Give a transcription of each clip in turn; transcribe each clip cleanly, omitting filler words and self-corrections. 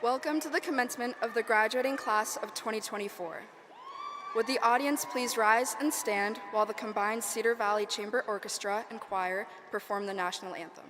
Welcome to the commencement of the graduating class of 2024. Would the audience please rise and stand while the combined Cedar Valley Chamber Orchestra and Choir perform the national anthem.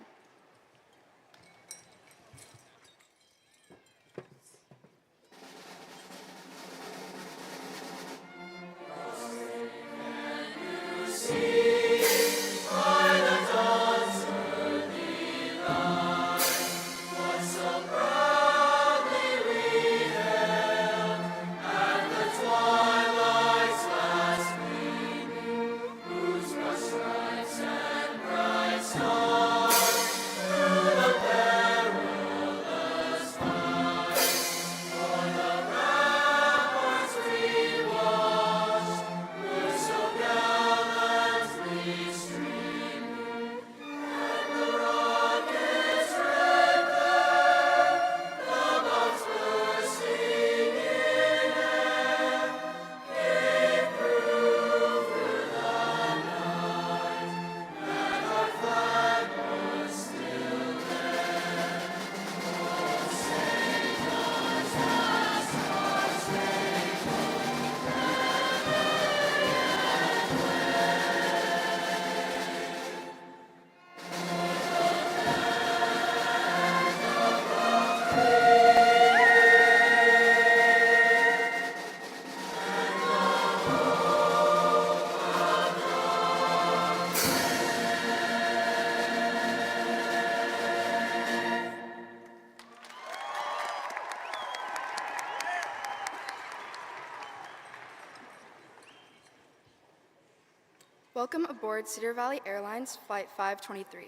Welcome aboard Cedar Valley Airlines Flight 523.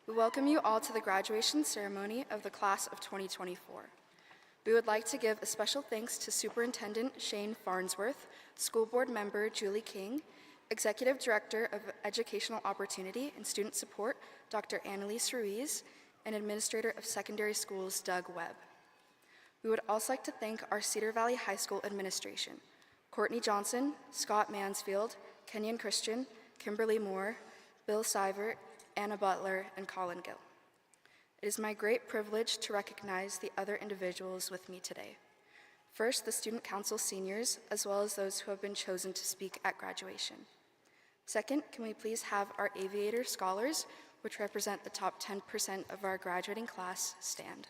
We welcome you all to the graduation ceremony of the class of 2024. We would like to give a special thanks to Superintendent Shane Farnsworth, School Board Member Julie King, Executive Director of Educational Opportunity and Student Support, Dr. Annalise Ruiz, and Administrator of Secondary Schools, Doug Webb. We would also like to thank our Cedar Valley High School administration, Courtney Johnson, Scott Mansfield, Kenyon Christian, Kimberly Moore, Bill Sivert, Anna Butler, and Colin Gill. It is my great privilege to recognize the other individuals with me today. First, the Student Council seniors, as well as those who have been chosen to speak at graduation. Second, can we please have our Aviator Scholars, which represent the top 10% of our graduating class, stand.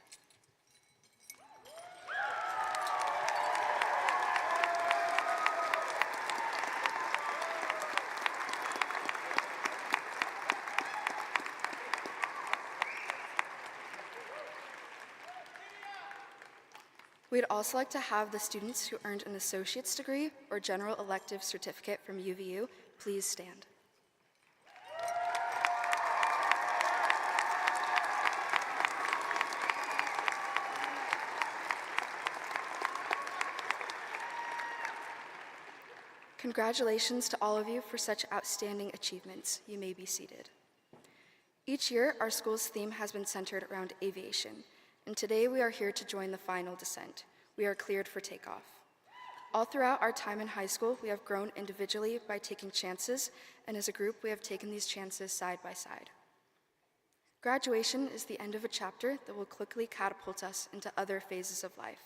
We'd also like to have the students who earned an associate's degree or general elective certificate from UVU please stand. Congratulations to all of you for such outstanding achievements. You may be seated. Each year, our school's theme has been centered around aviation, and today we are here to join the final descent. We are cleared for takeoff. All throughout our time in high school, we have grown individually by taking chances, and as a group, we have taken these chances side by side. Graduation is the end of a chapter that will quickly catapult us into other phases of life.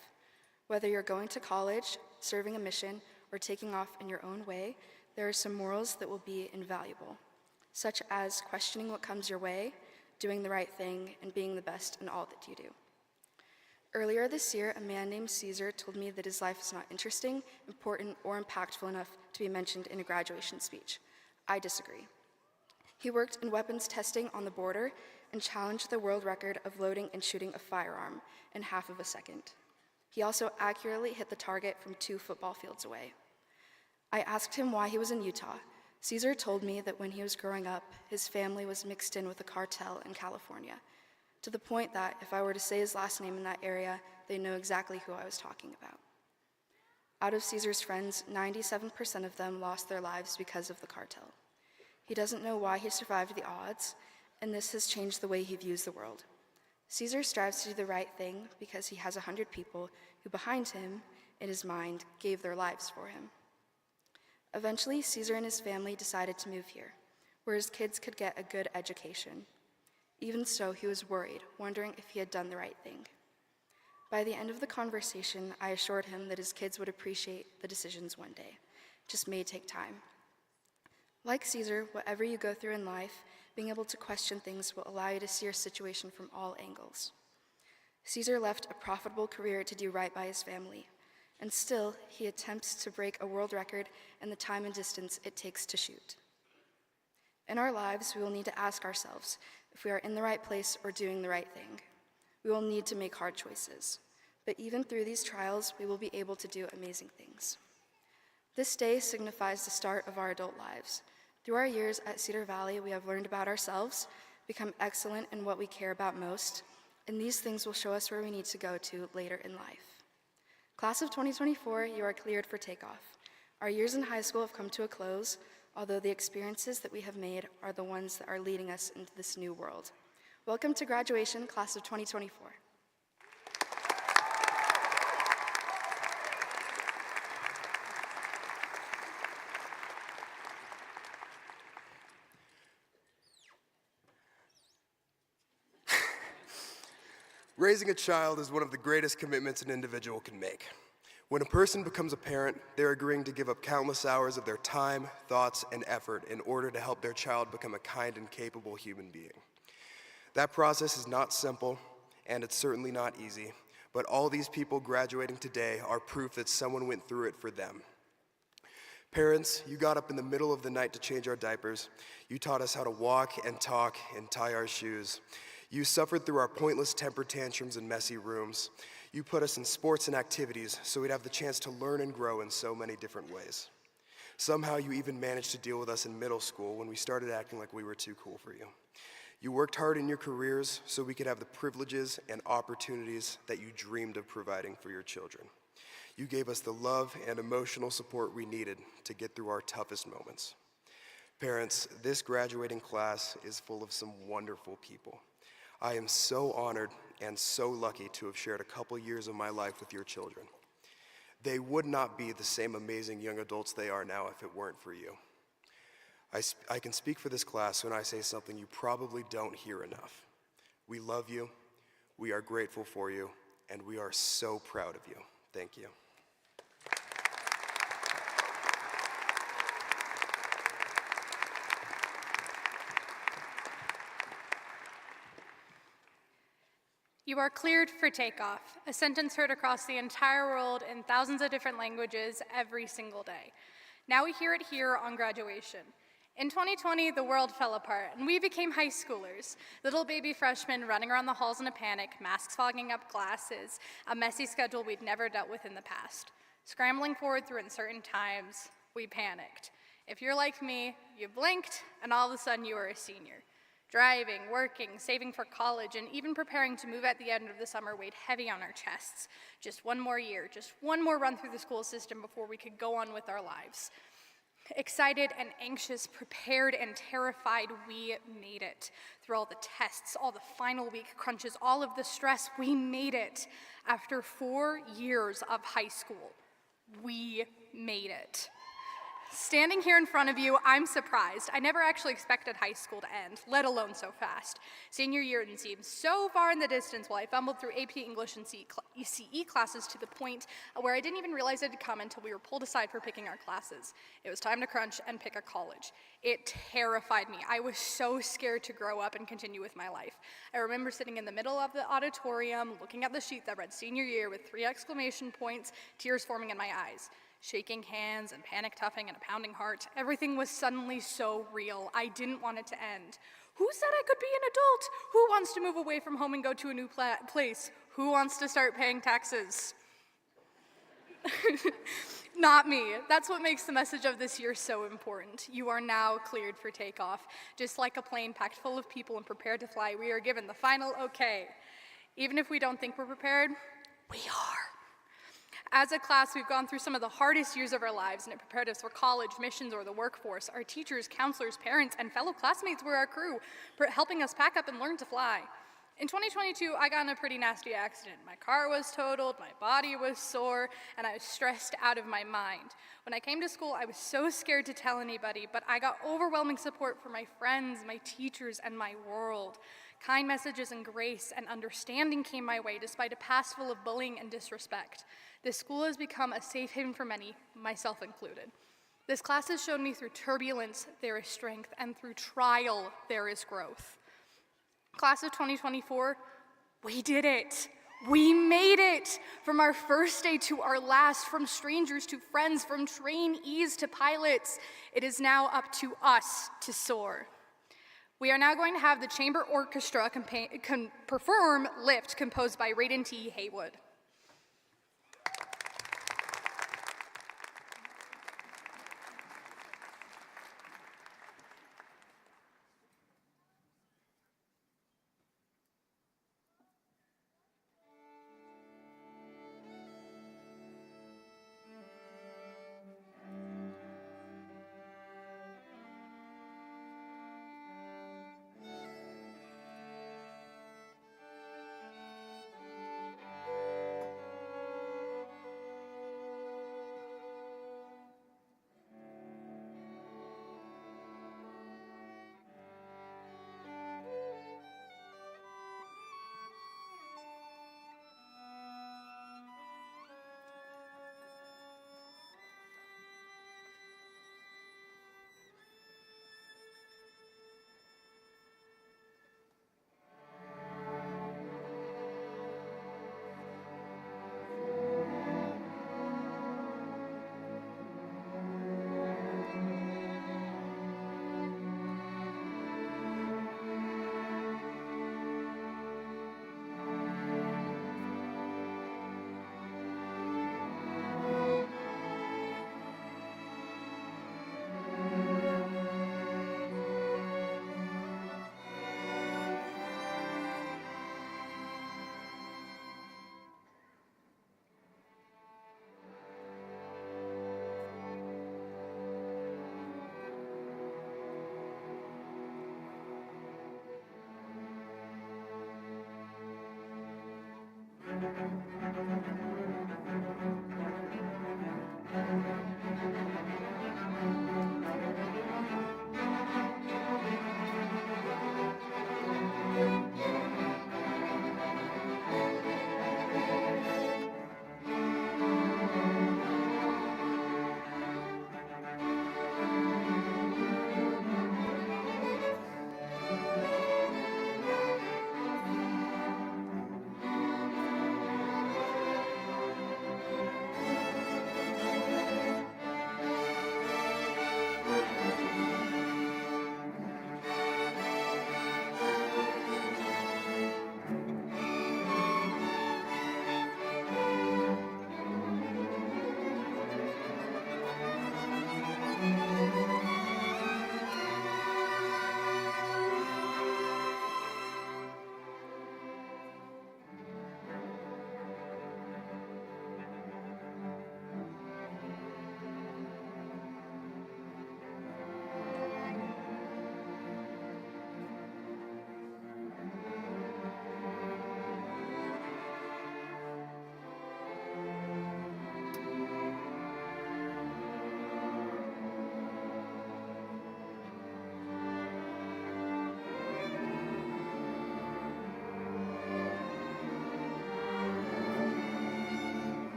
Whether you're going to college, serving a mission, or taking off in your own way, there are some morals that will be invaluable, such as questioning what comes your way, doing the right thing, and being the best in all that you do. Earlier this year, a man named Cedar told me that his life is not interesting, important, or impactful enough to be mentioned in a graduation speech. I disagree. He worked in weapons testing on the border and challenged the world record of loading and shooting a firearm in half of a second. He also accurately hit the target from 2 football fields away. I asked him why he was in Utah. Cedar told me that when he was growing up, his family was mixed in with a cartel in California, to the point that if I were to say his last name in that area, they know exactly who I was talking about. Out of Cedar's friends, 97% of them lost their lives because of the cartel. He doesn't know why he survived the odds, and this has changed the way he views the world. Cedar strives to do the right thing because he has 100 people who behind him, in his mind, gave their lives for him. Eventually, Cedar and his family decided to move here, where his kids could get a good education. Even so, he was worried, wondering if he had done the right thing. By the end of the conversation, I assured him that his kids would appreciate the decisions one day. It just may take time. Like Cedar, whatever you go through in life, being able to question things will allow you to see your situation from all angles. Cedar left a profitable career to do right by his family, and still, he attempts to break a world record in the time and distance it takes to shoot. In our lives, we will need to ask ourselves if we are in the right place or doing the right thing. We will need to make hard choices, but even through these trials, we will be able to do amazing things. This day signifies the start of our adult lives. Through our years at Cedar Valley, we have learned about ourselves, become excellent in what we care about most, and these things will show us where we need to go to later in life. Class of 2024, you are cleared for takeoff. Our years in high school have come to a close, although the experiences that we have made are the ones that are leading us into this new world. Welcome to graduation, class of 2024. Raising a child is one of the greatest commitments an individual can make. When a person becomes a parent, they're agreeing to give up countless hours of their time, thoughts, and effort in order to help their child become a kind and capable human being. That process is not simple, and it's certainly not easy, but all these people graduating today are proof that someone went through it for them. Parents, you got up in the middle of the night to change our diapers. You taught us how to walk and talk and tie our shoes. You suffered through our pointless temper tantrums and messy rooms. You put us in sports and activities so we'd have the chance to learn and grow in so many different ways. Somehow you even managed to deal with us in middle school when we started acting like we were too cool for you. You worked hard in your careers so we could have the privileges and opportunities that you dreamed of providing for your children. You gave us the love and emotional support we needed to get through our toughest moments. Parents, this graduating class is full of some wonderful people. I am so honored and so lucky to have shared a couple years of my life with your children. They would not be the same amazing young adults they are now if it weren't for you. I can speak for this class when I say something you probably don't hear enough. We love you, we are grateful for you, and we are so proud of you. Thank you. You are cleared for takeoff, a sentence heard across the entire world in thousands of different languages every single day. Now we hear it here on graduation. In 2020, the world fell apart, and we became high schoolers, little baby freshmen running around the halls in a panic, masks fogging up glasses, a messy schedule we'd never dealt with in the past. Scrambling forward through uncertain times, we panicked. If you're like me, you blinked, and all of a sudden you were a senior. Driving, working, saving for college, and even preparing to move at the end of the summer weighed heavy on our chests. Just one more year, just one more run through the school system before we could go on with our lives. Excited and anxious, prepared and terrified, we made it. Through all the tests, all the final week crunches, all of the stress, we made it. After 4 years of high school, we made it. Standing here in front of you, I'm surprised. I never actually expected high school to end, let alone so fast. Senior year didn't seem so far in the distance while I fumbled through AP English and CE classes to the point where I didn't even realize it had come until we were pulled aside for picking our classes. It was time to crunch and pick a college. It terrified me. I was so scared to grow up and continue with my life. I remember sitting in the middle of the auditorium, looking at the sheet that read senior year with 3 exclamation points, tears forming in my eyes. Shaking hands and panic toughing and a pounding heart. Everything was suddenly so real. I didn't want it to end. Who said I could be an adult? Who wants to move away from home and go to a new place? Who wants to start paying taxes? Not me. That's what makes the message of this year so important. You are now cleared for takeoff. Just like a plane packed full of people and prepared to fly, we are given the final okay. Even if we don't think we're prepared, we are. As a class, we've gone through some of the hardest years of our lives, and it prepared us for college, missions, or the workforce. Our teachers, counselors, parents, and fellow classmates were our crew, helping us pack up and learn to fly. In 2022, I got in a pretty nasty accident. My car was totaled, my body was sore, and I was stressed out of my mind. When I came to school, I was so scared to tell anybody, but I got overwhelming support from my friends, my teachers, and my world. Kind messages and grace and understanding came my way despite a past full of bullying and disrespect. This school has become a safe haven for many, myself included. This class has shown me through turbulence there is strength, and through trial there is growth. Class of 2024, we did it. We made it! From our first day to our last, from strangers to friends, from trainees to pilots, it is now up to us to soar. We are now going to have the chamber orchestra perform Lift, composed by Raiden T. Haywood.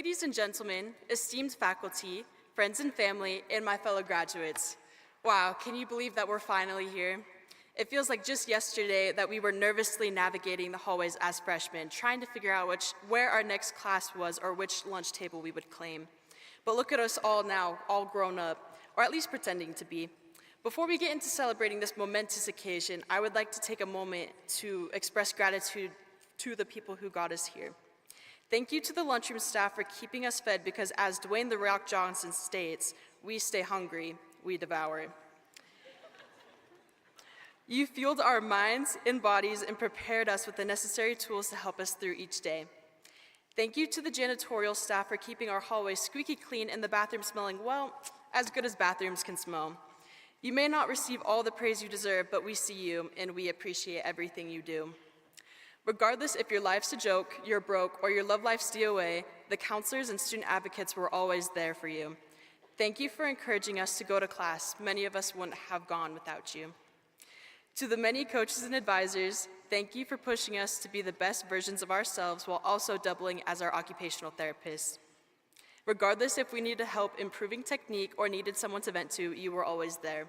Ladies and gentlemen, esteemed faculty, friends and family, and my fellow graduates. Wow, can you believe that we're finally here? It feels like just yesterday that we were nervously navigating the hallways as freshmen, trying to figure out where our next class was or which lunch table we would claim. But look at us all now, all grown up, or at least pretending to be. Before we get into celebrating this momentous occasion, I would like to take a moment to express gratitude to the people who got us here. Thank you to the lunchroom staff for keeping us fed because as Dwayne "The Rock" Johnson states, we stay hungry, we devour. You fueled our minds and bodies and prepared us with the necessary tools to help us through each day. Thank you to the janitorial staff for keeping our hallways squeaky clean and the bathroom smelling, well, as good as bathrooms can smell. You may not receive all the praise you deserve, but we see you and we appreciate everything you do. Regardless if your life's a joke, you're broke, or your love life's DOA, the counselors and student advocates were always there for you. Thank you for encouraging us to go to class. Many of us wouldn't have gone without you. To the many coaches and advisors, thank you for pushing us to be the best versions of ourselves while also doubling as our occupational therapists. Regardless if we needed help improving technique or needed someone to vent to, you were always there.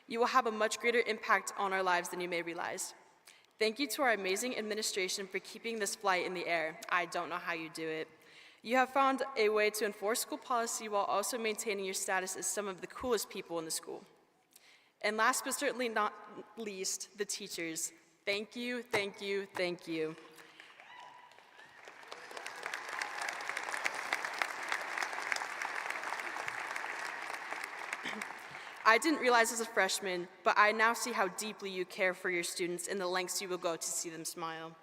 You will have a much greater impact on our lives than you may realize. Thank you to our amazing administration for keeping this flight in the air. I don't know how you do it. You have found a way to enforce school policy while also maintaining your status as some of the coolest people in the school. And last but certainly not least, the teachers. Thank you, thank you, thank you. I didn't realize as a freshman, but I now see how deeply you care for your students and the lengths you will go to see them smile.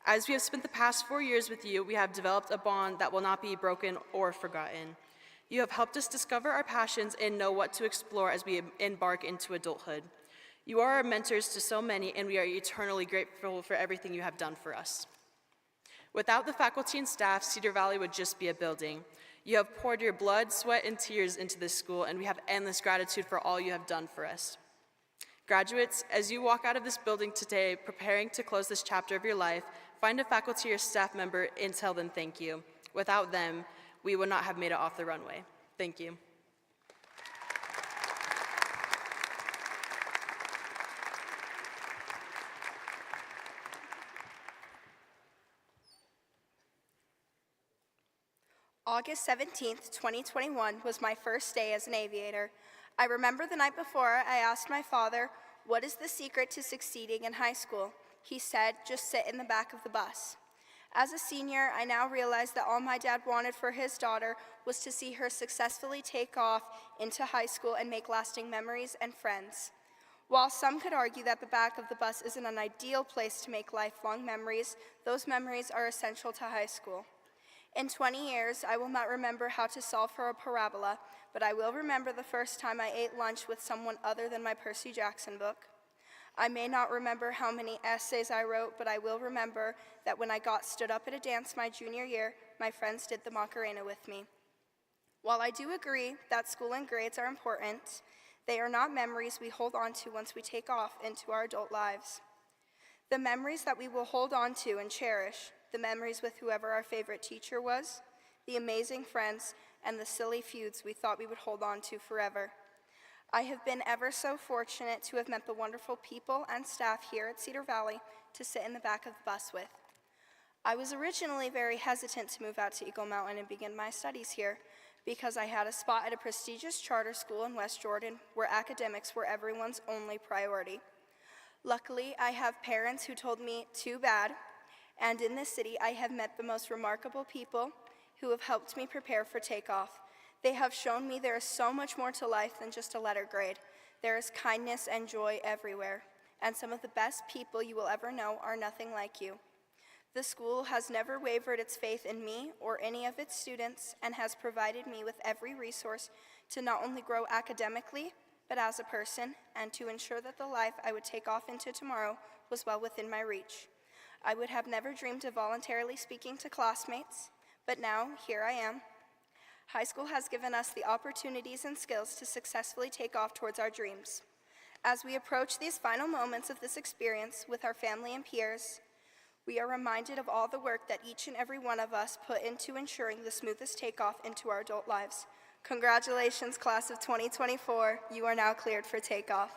As we have spent the past 4 years with you, we have developed a bond that will not be broken or forgotten. You have helped us discover our passions and know what to explore as we embark into adulthood. You are our mentors to so many, and we are eternally grateful for everything you have done for us. Without the faculty and staff, Cedar Valley would just be a building. You have poured your blood, sweat, and tears into this school, and we have endless gratitude for all you have done for us. Graduates, as you walk out of this building today, preparing to close this chapter of your life, find a faculty or staff member and tell them thank you. Without them, we would not have made it off the runway. Thank you. August 17th, 2021 was my first day as an aviator. I remember the night before I asked my father, "What is the secret to succeeding in high school?" He said, "Just sit in the back of the bus." As a senior, I now realize that all my dad wanted for his daughter was to see her successfully take off into high school and make lasting memories and friends. While some could argue that the back of the bus isn't an ideal place to make lifelong memories, those memories are essential to high school. In 20 years, I will not remember how to solve for a parabola, but I will remember the first time I ate lunch with someone other than my Percy Jackson book. I may not remember how many essays I wrote, but I will remember that when I got stood up at a dance my junior year, my friends did the Macarena with me. While I do agree that school and grades are important, they are not memories we hold on to once we take off into our adult lives. The memories that we will hold on to and cherish, the memories with whoever our favorite teacher was, the amazing friends, and the silly feuds we thought we would hold on to forever. I have been ever so fortunate to have met the wonderful people and staff here at Cedar Valley to sit in the back of the bus with. I was originally very hesitant to move out to Eagle Mountain and begin my studies here because I had a spot at a prestigious charter school in West Jordan where academics were everyone's only priority. Luckily, I have parents who told me too bad, and in this city, I have met the most remarkable people who have helped me prepare for takeoff. They have shown me there is so much more to life than just a letter grade. There is kindness and joy everywhere, and some of the best people you will ever know are nothing like you. The school has never wavered its faith in me or any of its students and has provided me with every resource to not only grow academically, but as a person, and to ensure that the life I would take off into tomorrow was well within my reach. I would have never dreamed of voluntarily speaking to classmates, but now here I am. High school has given us the opportunities and skills to successfully take off towards our dreams. As we approach these final moments of this experience with our family and peers, We are reminded of all the work that each and every one of us put into ensuring the smoothest takeoff into our adult lives. Congratulations, class of 2024. You are now cleared for takeoff.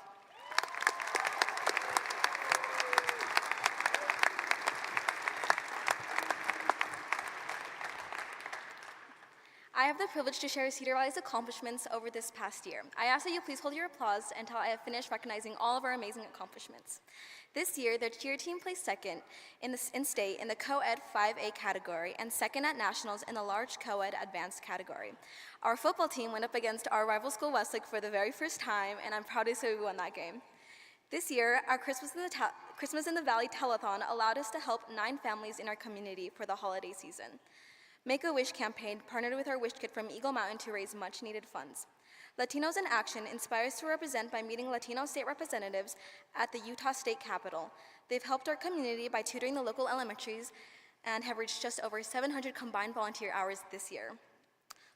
I have the privilege to share Cedar Valley's accomplishments over this past year. I ask that you please hold your applause until I have finished recognizing all of our amazing accomplishments. This year, their cheer team placed second in state in the co-ed 5A category and second at nationals in the large co-ed advanced category. Our football team went up against our rival school Westlake for the very first time, and I'm proud to say we won that game. This year, our Christmas in the Valley telethon allowed us to help 9 families in our community for the holiday season. Make-A-Wish campaign partnered with our Wish Kit from Eagle Mountain to raise much-needed funds. Latinos in Action inspires to represent by meeting Latino state representatives at the Utah State Capitol. They've helped our community by tutoring the local elementaries and have reached just over 700 combined volunteer hours this year.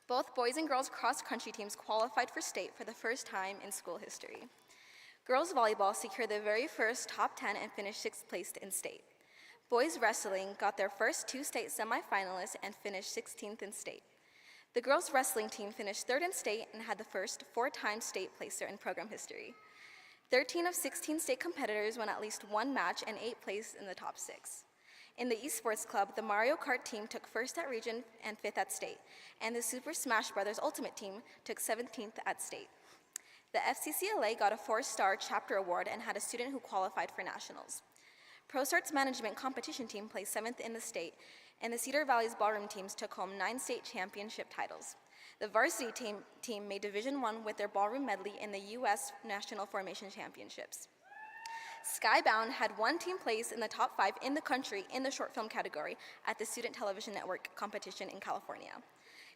Both boys and girls cross-country teams qualified for state for the first time in school history. Girls volleyball secured their very first top 10 and finished 6th place in state. Boys wrestling got their first 2 state semifinalists and finished 16th in state. The girls wrestling team finished 3rd in state and had the first 4-time state placer in program history. 13 of 16 state competitors won at least 1 match and 8 placed in the top 6. In the esports club, the Mario Kart team took 1st at region and 5th at state, and the Super Smash Bros. Ultimate team took 17th at state. The FCCLA got a 4-star chapter award and had a student who qualified for nationals. ProStart's management competition team placed 7th in the state, and the Cedar Valley's ballroom teams took home 9 state championship titles. The varsity team made Division I with their ballroom medley in the U.S. National Formation Championships. Skybound had 1 team place in the top 5 in the country in the short film category at the Student Television Network competition in California.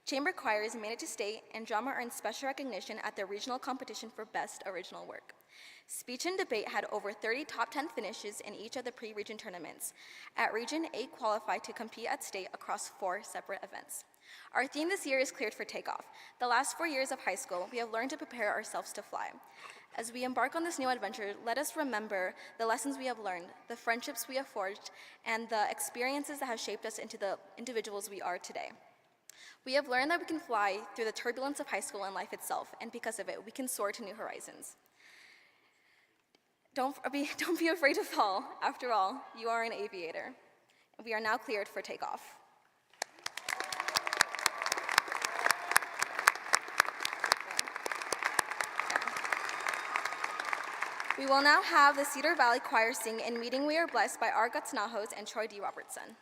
Chamber choirs made it to state, and drama earned special recognition at the regional competition for Best Original Work. Speech and debate had over 30 top 10 finishes in each of the pre-region tournaments. At region, 8 qualified to compete at state across 4 separate events. Our theme this year is cleared for takeoff. The last 4 years of high school, we have learned to prepare ourselves to fly. As we embark on this new adventure, let us remember the lessons we have learned, the friendships we have forged, and the experiences that have shaped us into the individuals we are today. We have learned that we can fly through the turbulence of high school and life itself, and because of it, we can soar to new horizons. Don't be afraid to fall. After all, you are an aviator. We are now cleared for takeoff. We will now have the Cedar Valley Choir sing "In Meeting We Are Blessed" by R. Gutsnahos and Troy D. Robertson.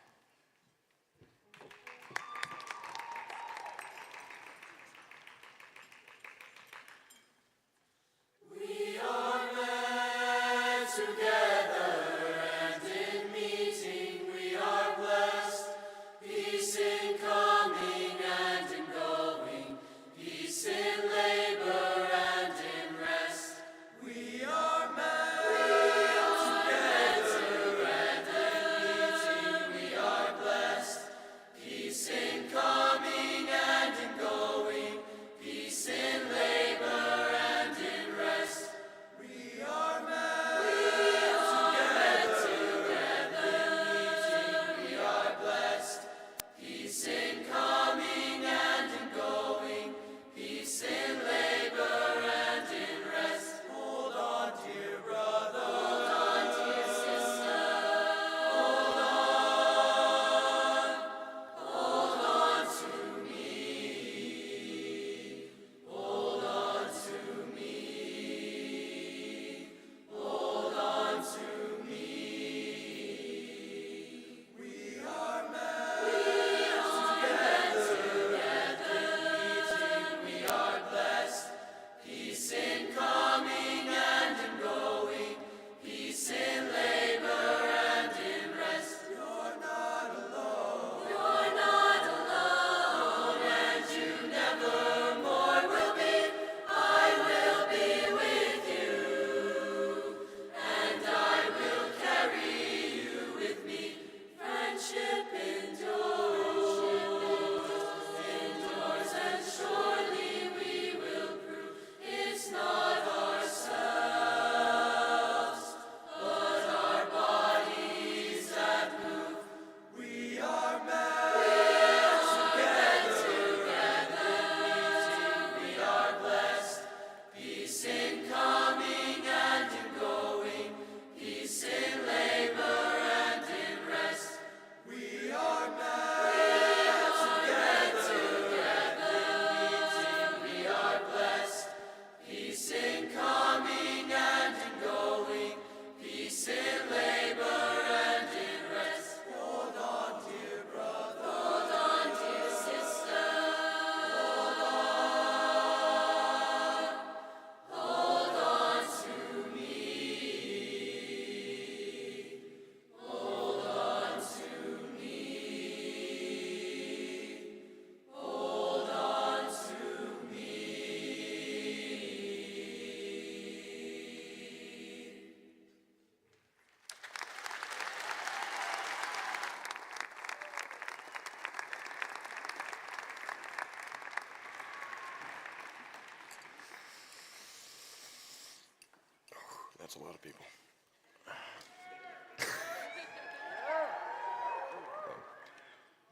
That's a lot of people.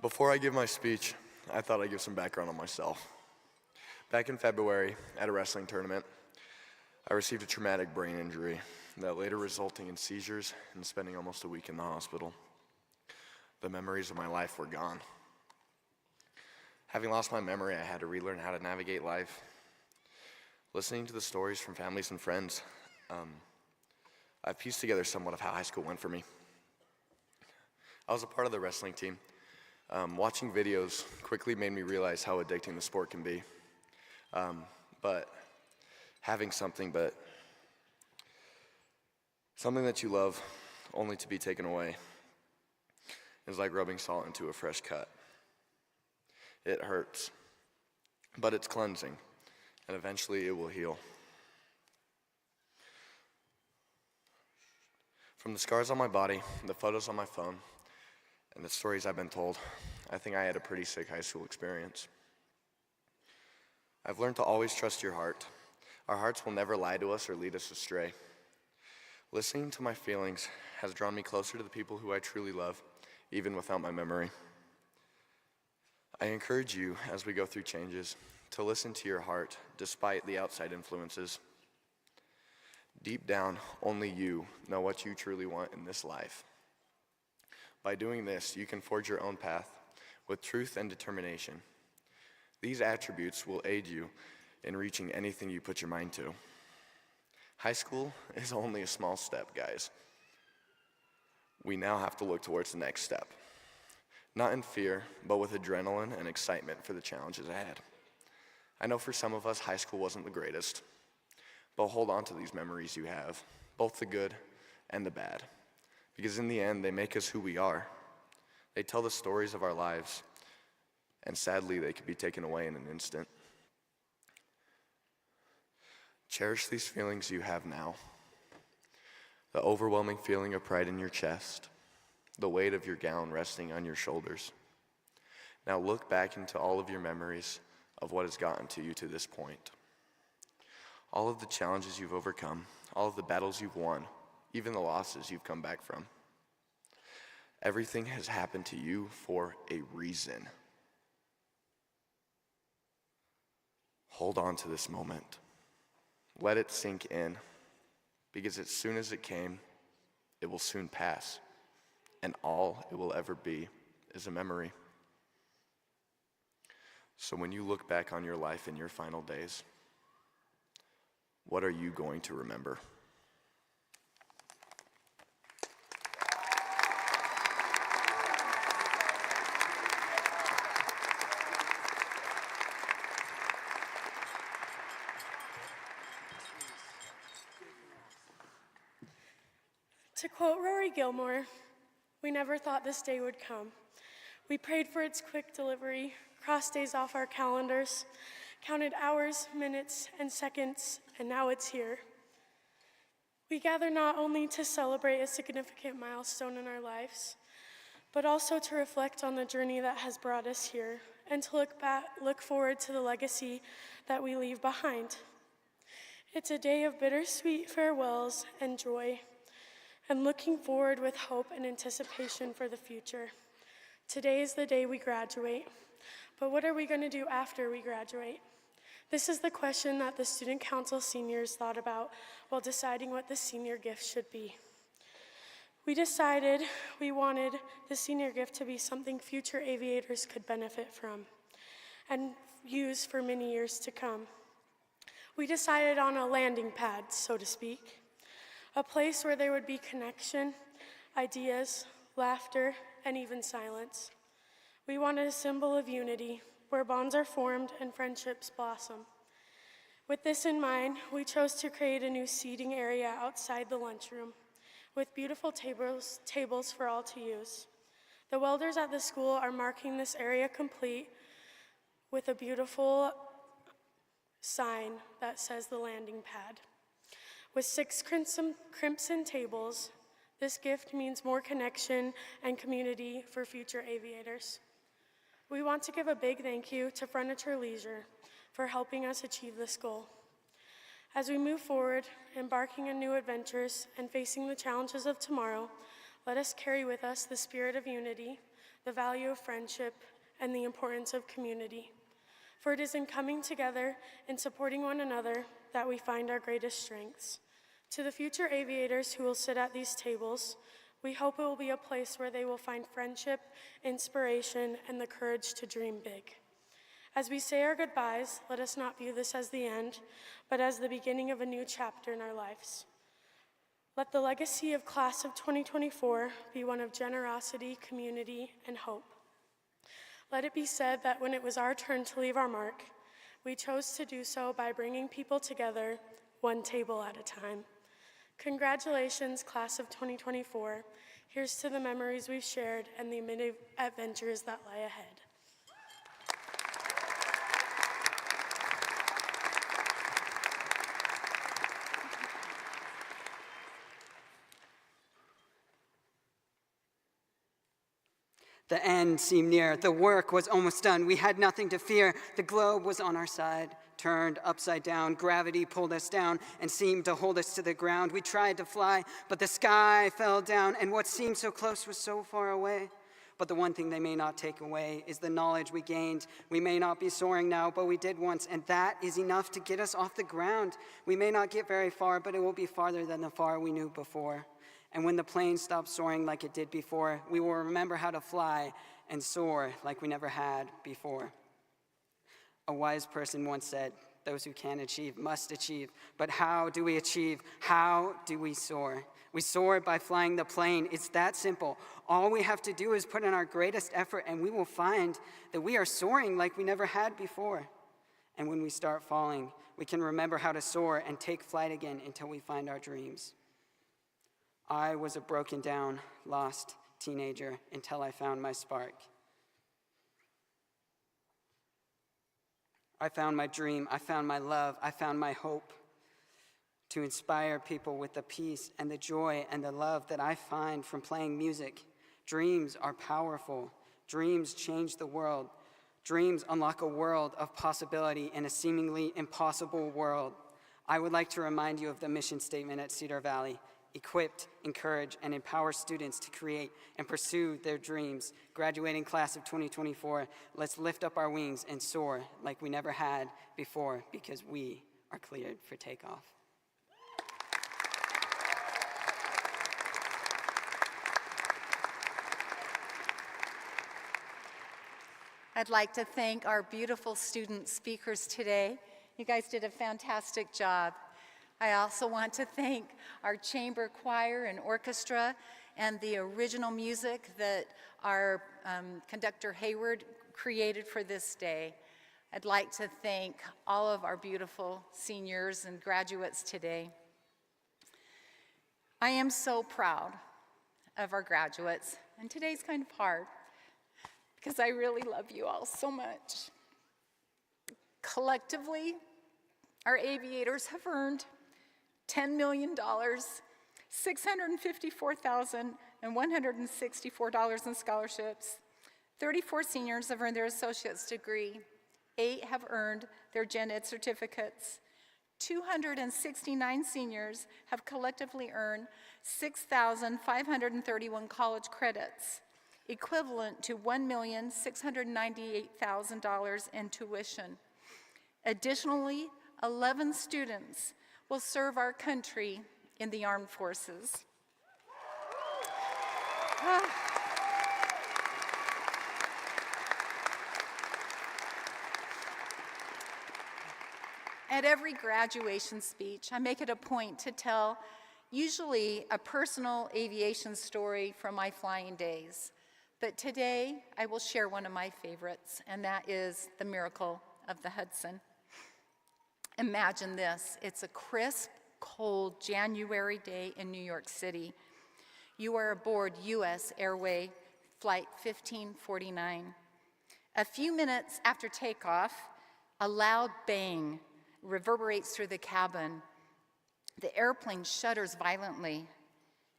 Before I give my speech, I thought I'd give some background on myself. Back in February, at a wrestling tournament, I received a traumatic brain injury that later resulting in seizures and spending almost a week in the hospital. The memories of my life were gone. Having lost my memory, I had to relearn how to navigate life. Listening to the stories from families and friends, I've pieced together somewhat of how high school went for me. I was a part of the wrestling team. Watching videos quickly made me realize how addicting the sport can be. But having something that you love only to be taken away is like rubbing salt into a fresh cut. It hurts, but it's cleansing, and eventually it will heal. From the scars on my body, the photos on my phone, and the stories I've been told, I think I had a pretty sick high school experience. I've learned to always trust your heart. Our hearts will never lie to us or lead us astray. Listening to my feelings has drawn me closer to the people who I truly love, even without my memory. I encourage you, as we go through changes, to listen to your heart despite the outside influences. Deep down, only you know what you truly want in this life. By doing this, you can forge your own path with truth and determination. These attributes will aid you in reaching anything you put your mind to. High school is only a small step, guys. We now have to look towards the next step. Not in fear, but with adrenaline and excitement for the challenges ahead. I know for some of us, high school wasn't the greatest, but hold on to these memories you have, both the good and the bad, because in the end, they make us who we are. They tell the stories of our lives, and sadly, they could be taken away in an instant. Cherish these feelings you have now. The overwhelming feeling of pride in your chest, the weight of your gown resting on your shoulders. Now look back into all of your memories of what has gotten to you to this point. All of the challenges you've overcome, all of the battles you've won, even the losses you've come back from. Everything has happened to you for a reason. Hold on to this moment. Let it sink in, because as soon as it came, it will soon pass, and all it will ever be is a memory. So when you look back on your life in your final days, what are you going to remember? To quote Rory Gilmore, "We never thought this day would come. We prayed for its quick delivery, crossed days off our calendars, counted hours, minutes, and seconds, and now it's here. We gather not only to celebrate a significant milestone in our lives, but also to reflect on the journey that has brought us here, and to look forward to the legacy that we leave behind. It's a day of bittersweet farewells and joy, and looking forward with hope and anticipation for the future. Today is the day we graduate, but what are we going to do after we graduate? This is the question that the Student Council seniors thought about while deciding what the senior gift should be. We decided we wanted the senior gift to be something future aviators could benefit from and use for many years to come. We decided on a landing pad, so to speak, a place where there would be connection, ideas, laughter, and even silence. We wanted a symbol of unity, where bonds are formed and friendships blossom. With this in mind, we chose to create a new seating area outside the lunchroom, with beautiful tables for all to use. The welders at the school are marking this area complete with a beautiful sign that says the landing pad. With 6 crimson tables, this gift means more connection and community for future aviators. We want to give a big thank you to Furniture Leisure for helping us achieve this goal. As we move forward, embarking on new adventures and facing the challenges of tomorrow, let us carry with us the spirit of unity, the value of friendship, and the importance of community. For it is in coming together and supporting one another that we find our greatest strengths. To the future aviators who will sit at these tables, we hope it will be a place where they will find friendship, inspiration, and the courage to dream big. As we say our goodbyes, let us not view this as the end, but as the beginning of a new chapter in our lives. Let the legacy of Class of 2024 be one of generosity, community, and hope. Let it be said that when it was our turn to leave our mark, we chose to do so by bringing people together, one table at a time. Congratulations, Class of 2024. Here's to the memories we've shared and the many adventures that lie ahead. The end seemed near. The work was almost done. We had nothing to fear. The globe was on our side, turned upside down. Gravity pulled us down and seemed to hold us to the ground. We tried to fly, but the sky fell down, and what seemed so close was so far away. But the one thing they may not take away is the knowledge we gained. We may not be soaring now, but we did once, and that is enough to get us off the ground. We may not get very far, but it will be farther than the far we knew before. And when the plane stops soaring like it did before, we will remember how to fly and soar like we never had before. A wise person once said, "Those who can achieve must achieve." But how do we achieve? How do we soar? We soar by flying the plane. It's that simple. All we have to do is put in our greatest effort, and we will find that we are soaring like we never had before. And when we start falling, we can remember how to soar and take flight again until we find our dreams. I was a broken down, lost teenager until I found my spark. I found my dream, I found my love, I found my hope to inspire people with the peace and the joy and the love that I find from playing music. Dreams are powerful. Dreams change the world. Dreams unlock a world of possibility in a seemingly impossible world. I would like to remind you of the mission statement at Cedar Valley. Equipped, encourage, and empower students to create and pursue their dreams. Graduating Class of 2024, let's lift up our wings and soar like we never had before, because we are cleared for takeoff. I'd like to thank our beautiful student speakers today. You guys did a fantastic job. I also want to thank our chamber choir and orchestra and the original music that our conductor Hayward created for this day. I'd like to thank all of our beautiful seniors and graduates today. I am so proud of our graduates, and today's kind of hard because I really love you all so much. Collectively, our aviators have earned $10 million, $654,164 in scholarships. 34 seniors have earned their associate's degree. 8 have earned their gen ed certificates. 269 seniors have collectively earned 6,531 college credits, equivalent to $1,698,000 in tuition. Additionally, 11 students will serve our country in the armed forces. At every graduation speech, I make it a point to tell usually a personal aviation story from my flying days. But today, I will share one of my favorites, and that is the miracle of the Hudson. Imagine this. It's a crisp, cold January day in New York City. You are aboard U.S. Airway Flight 1549. A few minutes after takeoff, a loud bang reverberates through the cabin. The airplane shudders violently.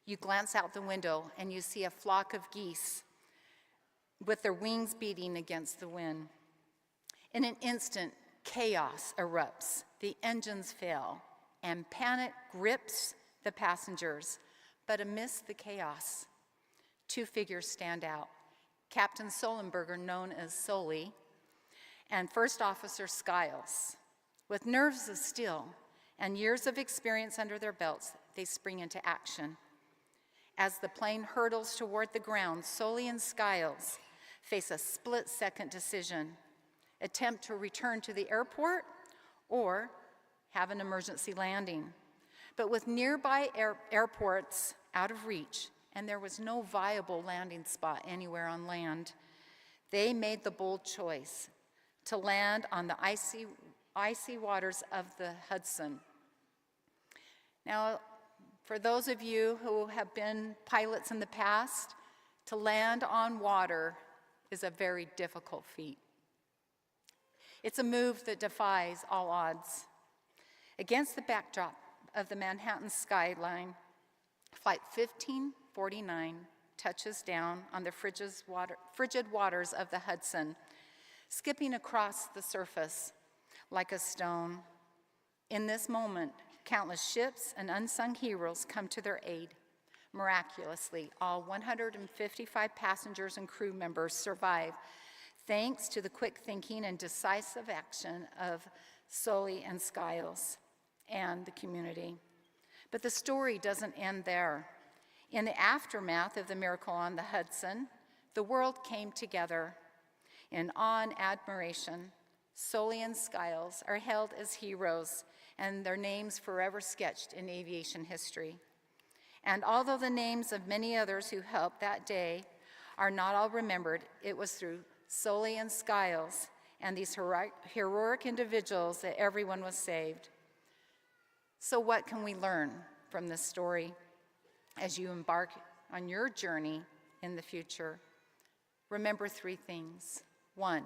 You glance out the window and you see a flock of geese with their wings beating against the wind. In an instant, chaos erupts. The engines fail. and panic grips the passengers. But amidst the chaos, two figures stand out. Captain Solenberger, known as Sully, and First Officer Skiles. With nerves of steel and years of experience under their belts, they spring into action. As the plane hurtles toward the ground, Sully and Skiles face a split-second decision: attempt to return to the airport or have an emergency landing. But with nearby airports out of reach, and there was no viable landing spot anywhere on land, they made the bold choice to land on the icy waters of the Hudson. Now, for those of you who have been pilots in the past, to land on water is a very difficult feat. It's a move that defies all odds. Against the backdrop of the Manhattan skyline, Flight 1549 touches down on the frigid waters of the Hudson, skipping across the surface like a stone. In this moment, countless ships and unsung heroes come to their aid. Miraculously, all 155 passengers and crew members survive, thanks to the quick thinking and decisive action of Sully and Skiles and the community. But the story doesn't end there. In the aftermath of the miracle on the Hudson, the world came together. In awe and admiration, Sully and Skiles are held as heroes, and their names forever sketched in aviation history. And although the names of many others who helped that day are not all remembered, it was through Sully and Skiles and these heroic individuals that everyone was saved. So what can we learn from this story as you embark on your journey in the future? Remember three things. 1,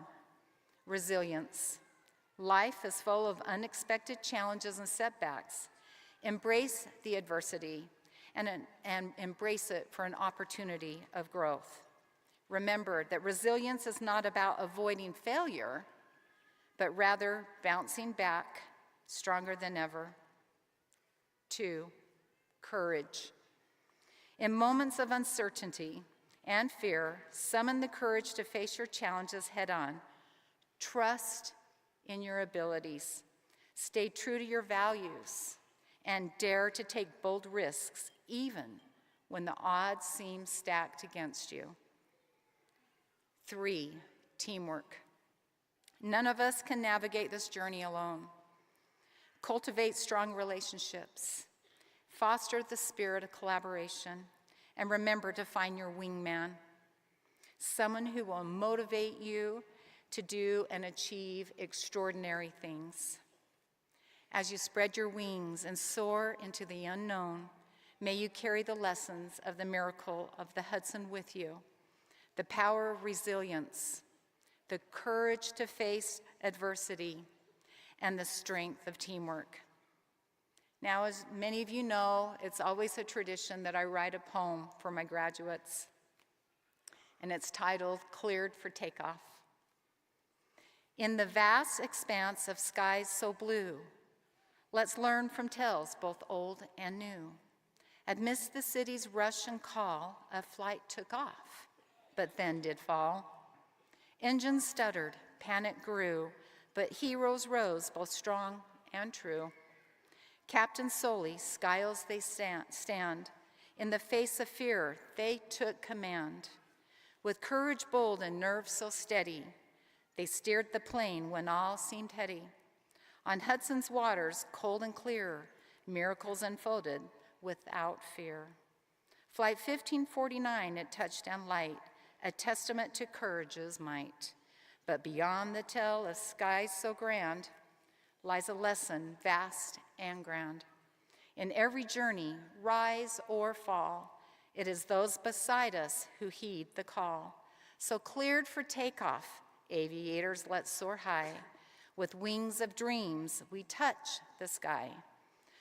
resilience. Life is full of unexpected challenges and setbacks. Embrace the adversity and embrace it for an opportunity of growth. Remember that resilience is not about avoiding failure, but rather bouncing back stronger than ever. 2, courage. In moments of uncertainty and fear, summon the courage to face your challenges head on. Trust in your abilities. Stay true to your values and dare to take bold risks, even when the odds seem stacked against you. 3, teamwork. None of us can navigate this journey alone. Cultivate strong relationships. Foster the spirit of collaboration. And remember to find your wingman, someone who will motivate you to do and achieve extraordinary things. As you spread your wings and soar into the unknown, may you carry the lessons of the miracle of the Hudson with you, the power of resilience, the courage to face adversity, and the strength of teamwork. Now, as many of you know, it's always a tradition that I write a poem for my graduates, and it's titled, Cleared for Takeoff. In the vast expanse of skies so blue, let's learn from tales both old and new. Amidst the city's rush and call, a flight took off, but then did fall. Engines stuttered, panic grew, but heroes rose, both strong and true. Captain Sully, Skiles they stand. In the face of fear, they took command. With courage bold and nerve so steady, they steered the plane when all seemed heady. On Hudson's waters, cold and clear, miracles unfolded without fear. Flight 1549 at touchdown light, a testament to courage's might. But beyond the tell of skies so grand, lies a lesson vast and grand. In every journey, rise or fall, it is those beside us who heed the call. So cleared for takeoff, aviators, let's soar high. With wings of dreams, we touch the sky.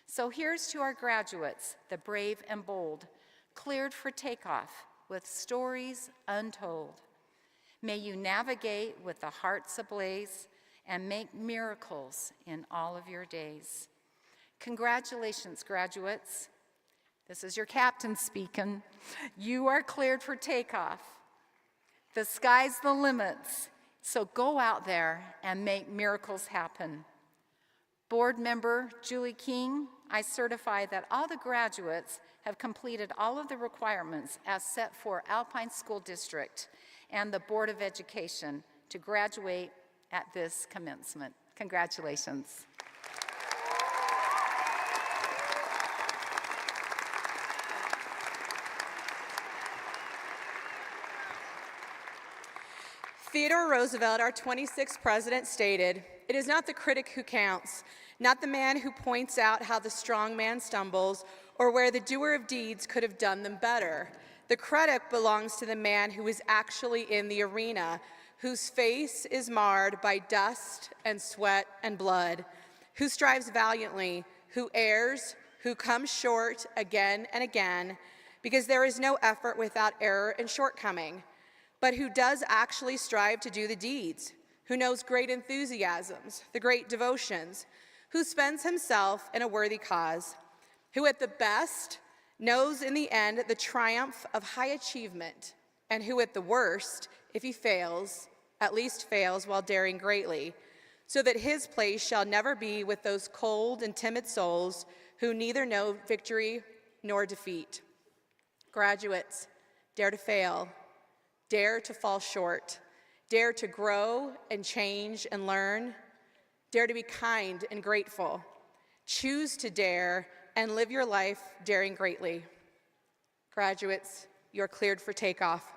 So here's to our graduates, the brave and bold, cleared for takeoff with stories untold. May you navigate with the hearts ablaze and make miracles in all of your days. Congratulations, graduates. This is your captain speaking. You are cleared for takeoff. The sky's the limits, so go out there and make miracles happen. Board member Julie King, I certify that all the graduates have completed all of the requirements as set for Alpine School District and the Board of Education to graduate at this commencement. Congratulations. Theodore Roosevelt, our 26th president, stated, "It is not the critic who counts, not the man who points out how the strong man stumbles or where the doer of deeds could have done them better. The credit belongs to the man who is actually in the arena, whose face is marred by dust and sweat and blood, who strives valiantly, who errs, who comes short again and again, because there is no effort without error and shortcoming, but who does actually strive to do the deeds, who knows great enthusiasms, the great devotions, who spends himself in a worthy cause, who at the best knows in the end the triumph of high achievement, and who at the worst, if he fails, at least fails while daring greatly, so that his place shall never be with those cold and timid souls who neither know victory nor defeat. Graduates, dare to fail. Dare to fall short. Dare to grow and change and learn. Dare to be kind and grateful. Choose to dare and live your life daring greatly. Graduates, you're cleared for takeoff.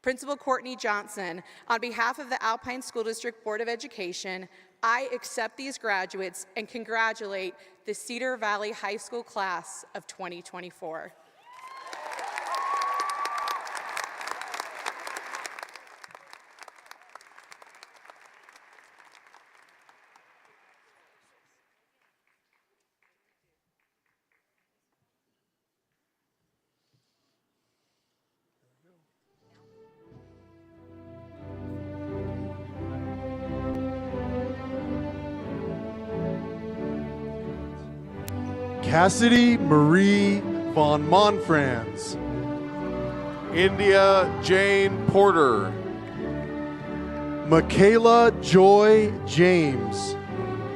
Principal Courtney Johnson, on behalf of the Alpine School District Board of Education, I accept these graduates and congratulate the Cedar Valley High School class of 2024. Cassidy Marie von Monfrans. India Jane Porter. Michaela Joy James.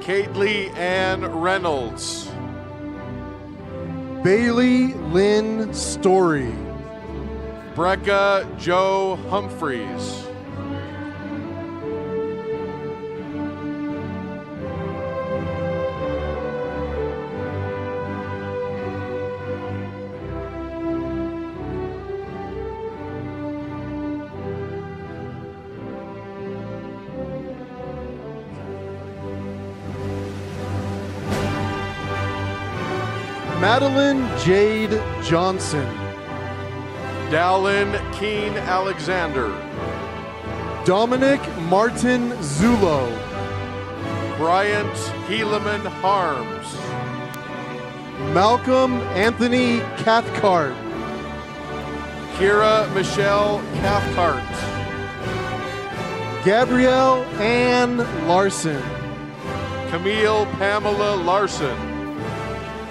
Kately Ann Reynolds. Bailey Lynn Story. Brecca Joe Humphreys. Madeline Jade Johnson. Dallin Keen Alexander. Dominic Martin Zulo. Bryant Helaman Harms. Malcolm Anthony Cathcart. Kira Michelle Cathcart. Gabrielle Ann Larson. Camille Pamela Larson.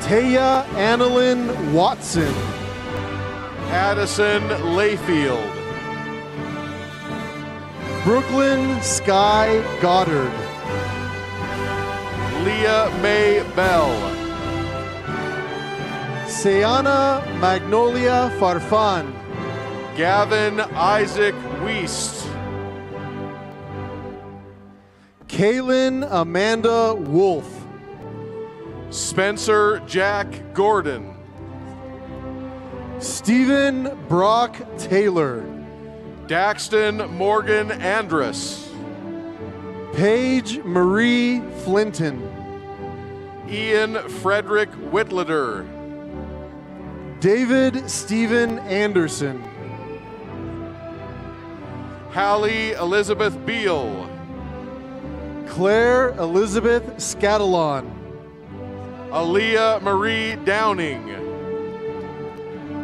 Taya Annalyn Watson. Addison Layfield. Brooklyn Sky Goddard. Leah May Bell. Sayana Magnolia Farfan. Gavin Isaac Wiest. Kaylin Amanda Wolf. Spencer Jack Gordon. Stephen Brock Taylor. Daxton Morgan Andrus. Paige Marie Flinton. Ian Frederick Whitleter. David Stephen Anderson. Hallie Elizabeth Beal. Claire Elizabeth Scattalon. Aaliyah Marie Downing.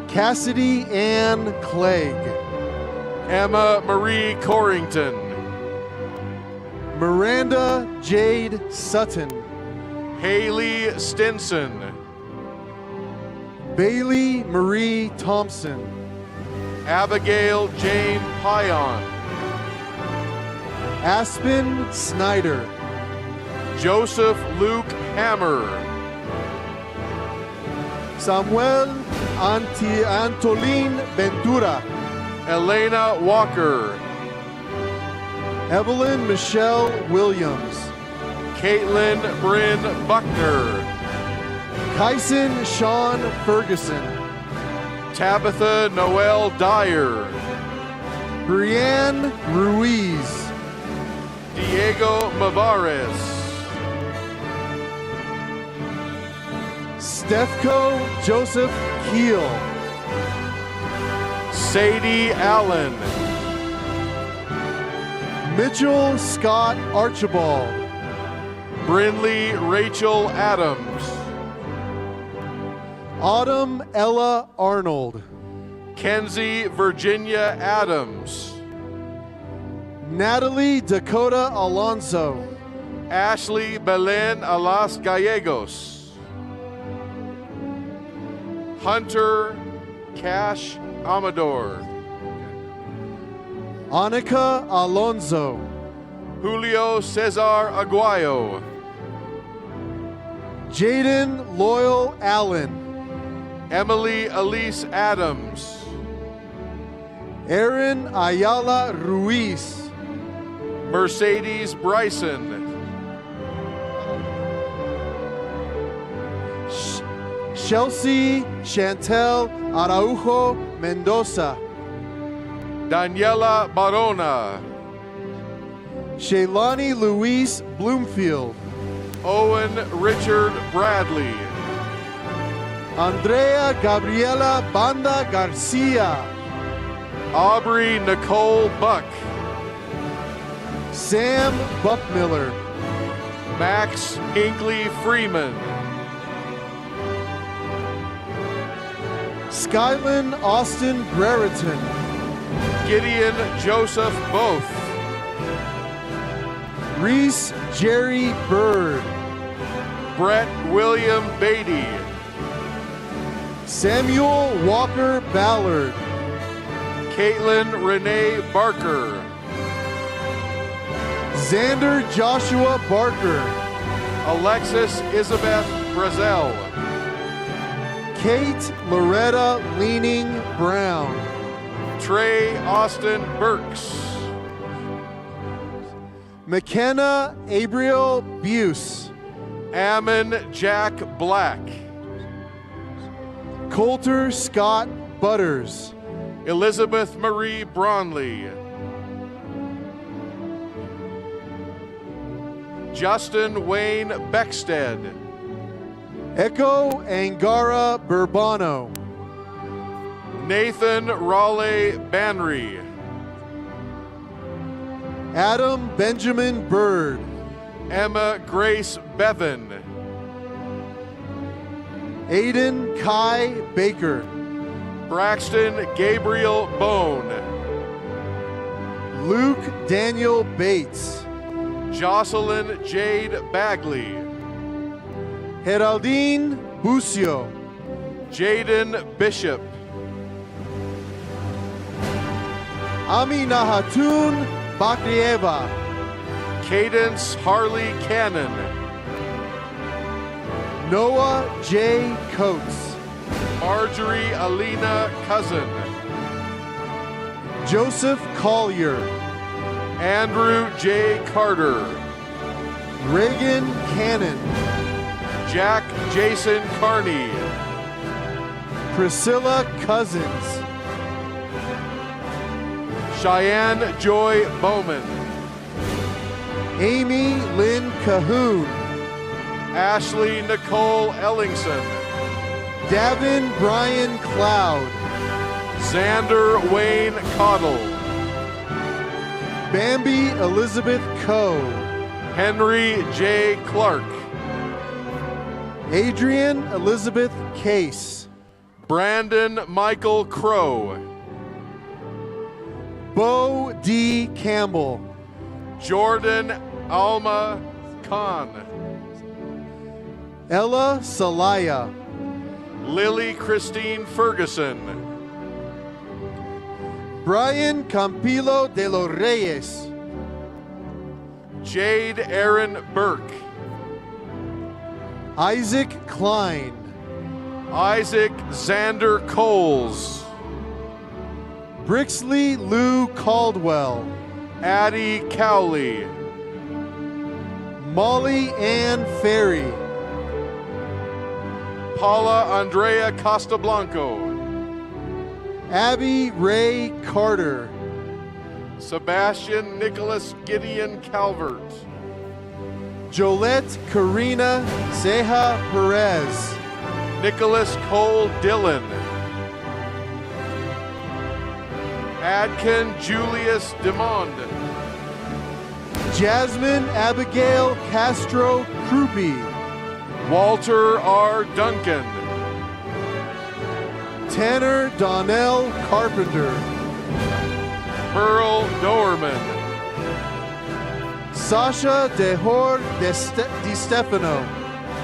Cassidy Ann Clegg. Emma Marie Corrington. Miranda Jade Sutton. Haley Stinson. Bailey Marie Thompson. Abigail Jane Pion. Aspen Snyder. Joseph Luke Hammer. Samuel Antolin Ventura. Elena Walker. Evelyn Michelle Williams. Caitlin Bryn Buckner. Kyson Sean Ferguson. Tabitha Noel Dyer. Brianne Ruiz. Diego Mavares. Stefko Joseph Keel. Sadie Allen. Mitchell Scott Archibald. Brinley Rachel Adams. Autumn Ella Arnold. Kenzie Virginia Adams. Natalie Dakota Alonso. Ashley Belen Alas Gallegos. Hunter Cash Amador. Annika Alonso. Julio Cesar Aguayo. Jaden Loyal Allen. Emily Elise Adams. Aaron Ayala Ruiz. Mercedes Bryson. Chelsea Chantel Araujo Mendoza. Daniela Barona. Shaylani Louise Bloomfield. Owen Richard Bradley. Andrea Gabriela Banda Garcia. Aubrey Nicole Buck. Sam Buckmiller. Max Hinkley Freeman. Skyland Austin Brereton. Gideon Joseph Both. Reese Jerry Bird. Brett William Beatty. Samuel Walker Ballard. Caitlin Renee Barker. Xander Joshua Barker. Alexis Isabeth Brazel. Kate Loretta Leaning Brown. Trey Austin Burks. McKenna Abriel Buse. Ammon Jack Black. Coulter Scott Butters. Elizabeth Marie Bronley. Justin Wayne Beckstead. Echo Angara Burbano. Nathan Raleigh Banry. Adam Benjamin Bird. Emma Grace Bevan. Aiden Kai Baker. Braxton Gabriel Bone. Luke Daniel Bates. Jocelyn Jade Bagley. Geraldine Bucio. Jaden Bishop. Aminahatun Bakrieva. Cadence Harley Cannon. Noah J. Coates. Marjorie Alina Cousin. Joseph Collier. Andrew J. Carter. Reagan Cannon. Jack Jason Carney. Priscilla Cousins. Cheyenne Joy Bowman. Amy Lynn Cahoon. Ashley Nicole Ellingson. Davin Brian Cloud. Xander Wayne Cottle. Bambi Elizabeth Coe. Henry J. Clark. Adrian Elizabeth Case. Brandon Michael Crow. Bo D. Campbell. Jordan Alma Khan. Ella Salaya, Lily Christine Ferguson, Brian Campillo de los Reyes, Jade Aaron Burke, Isaac Klein, Isaac Xander Coles, Brixley Lou Caldwell, Addie Cowley, Molly Ann Ferry, Paula Andrea Castablanco, Abby Ray Carter, Sebastian Nicholas Gideon Calvert, Jolette Karina Ceja Perez, Nicholas Cole Dillon, Adkin Julius Demond, Jasmine Abigail Castro Krupe, Walter R. Duncan, Tanner Donnell Carpenter, Pearl Doerman, Sasha Dejor Di Stefano,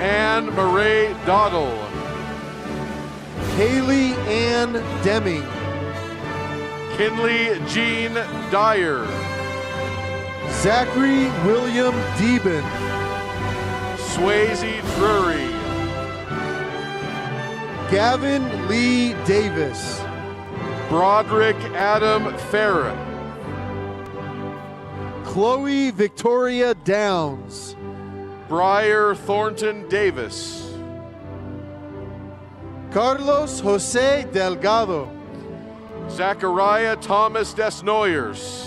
Anne Marie Doddle, Haley Ann Deming, Kinley Jean Dyer, Zachary William Deben, Swayze Drury, Gavin Lee Davis, Broderick Adam Farah, Chloe Victoria Downs, Briar Thornton Davis, Carlos Jose Delgado, Zachariah Thomas Desnoyers,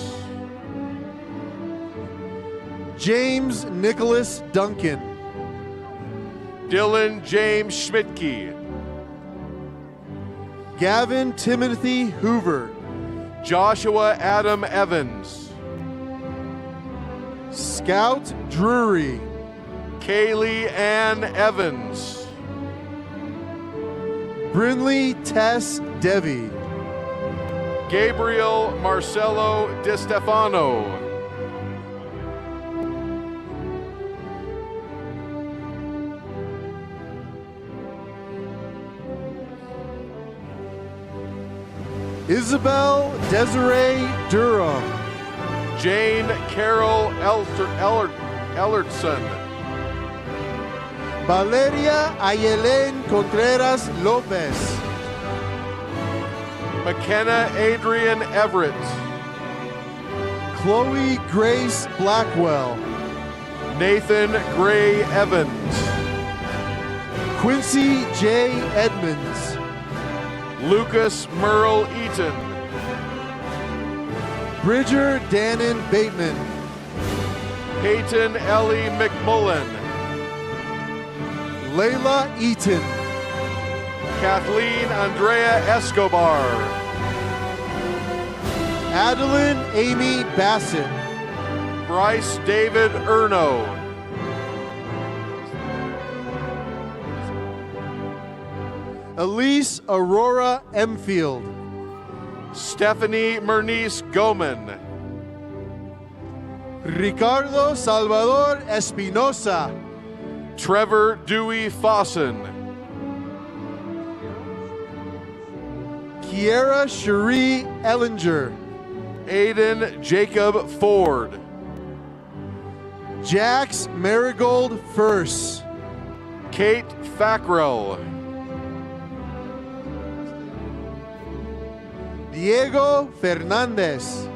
James Nicholas Duncan, Dylan James Schmidtke, Gavin Timothy Hoover, Joshua Adam Evans, Scout Drury, Kaylee Ann Evans, Brinley Tess Devi, Gabriel Marcelo DiStefano, Isabel Desiree Durham, Jane Carol Ellertson, Valeria Ayelen Contreras Lopez, McKenna Adrian Everett, Chloe Grace Blackwell, Nathan Gray Evans, Quincy J. Edmonds, Lucas Merle Eaton, Bridger Dannon Bateman, Peyton Ellie McMullen, Layla Eaton, Kathleen Andrea Escobar, Adeline Amy Bassett, Bryce David Erno, Elise Aurora Emfield, Stephanie Mernice Goman, Ricardo Salvador Espinosa, Trevor Dewey Fossen, Kiera Cherie Ellinger, Aiden Jacob Ford, Jax Marigold First, Kate Fackrell, Diego Fernandez,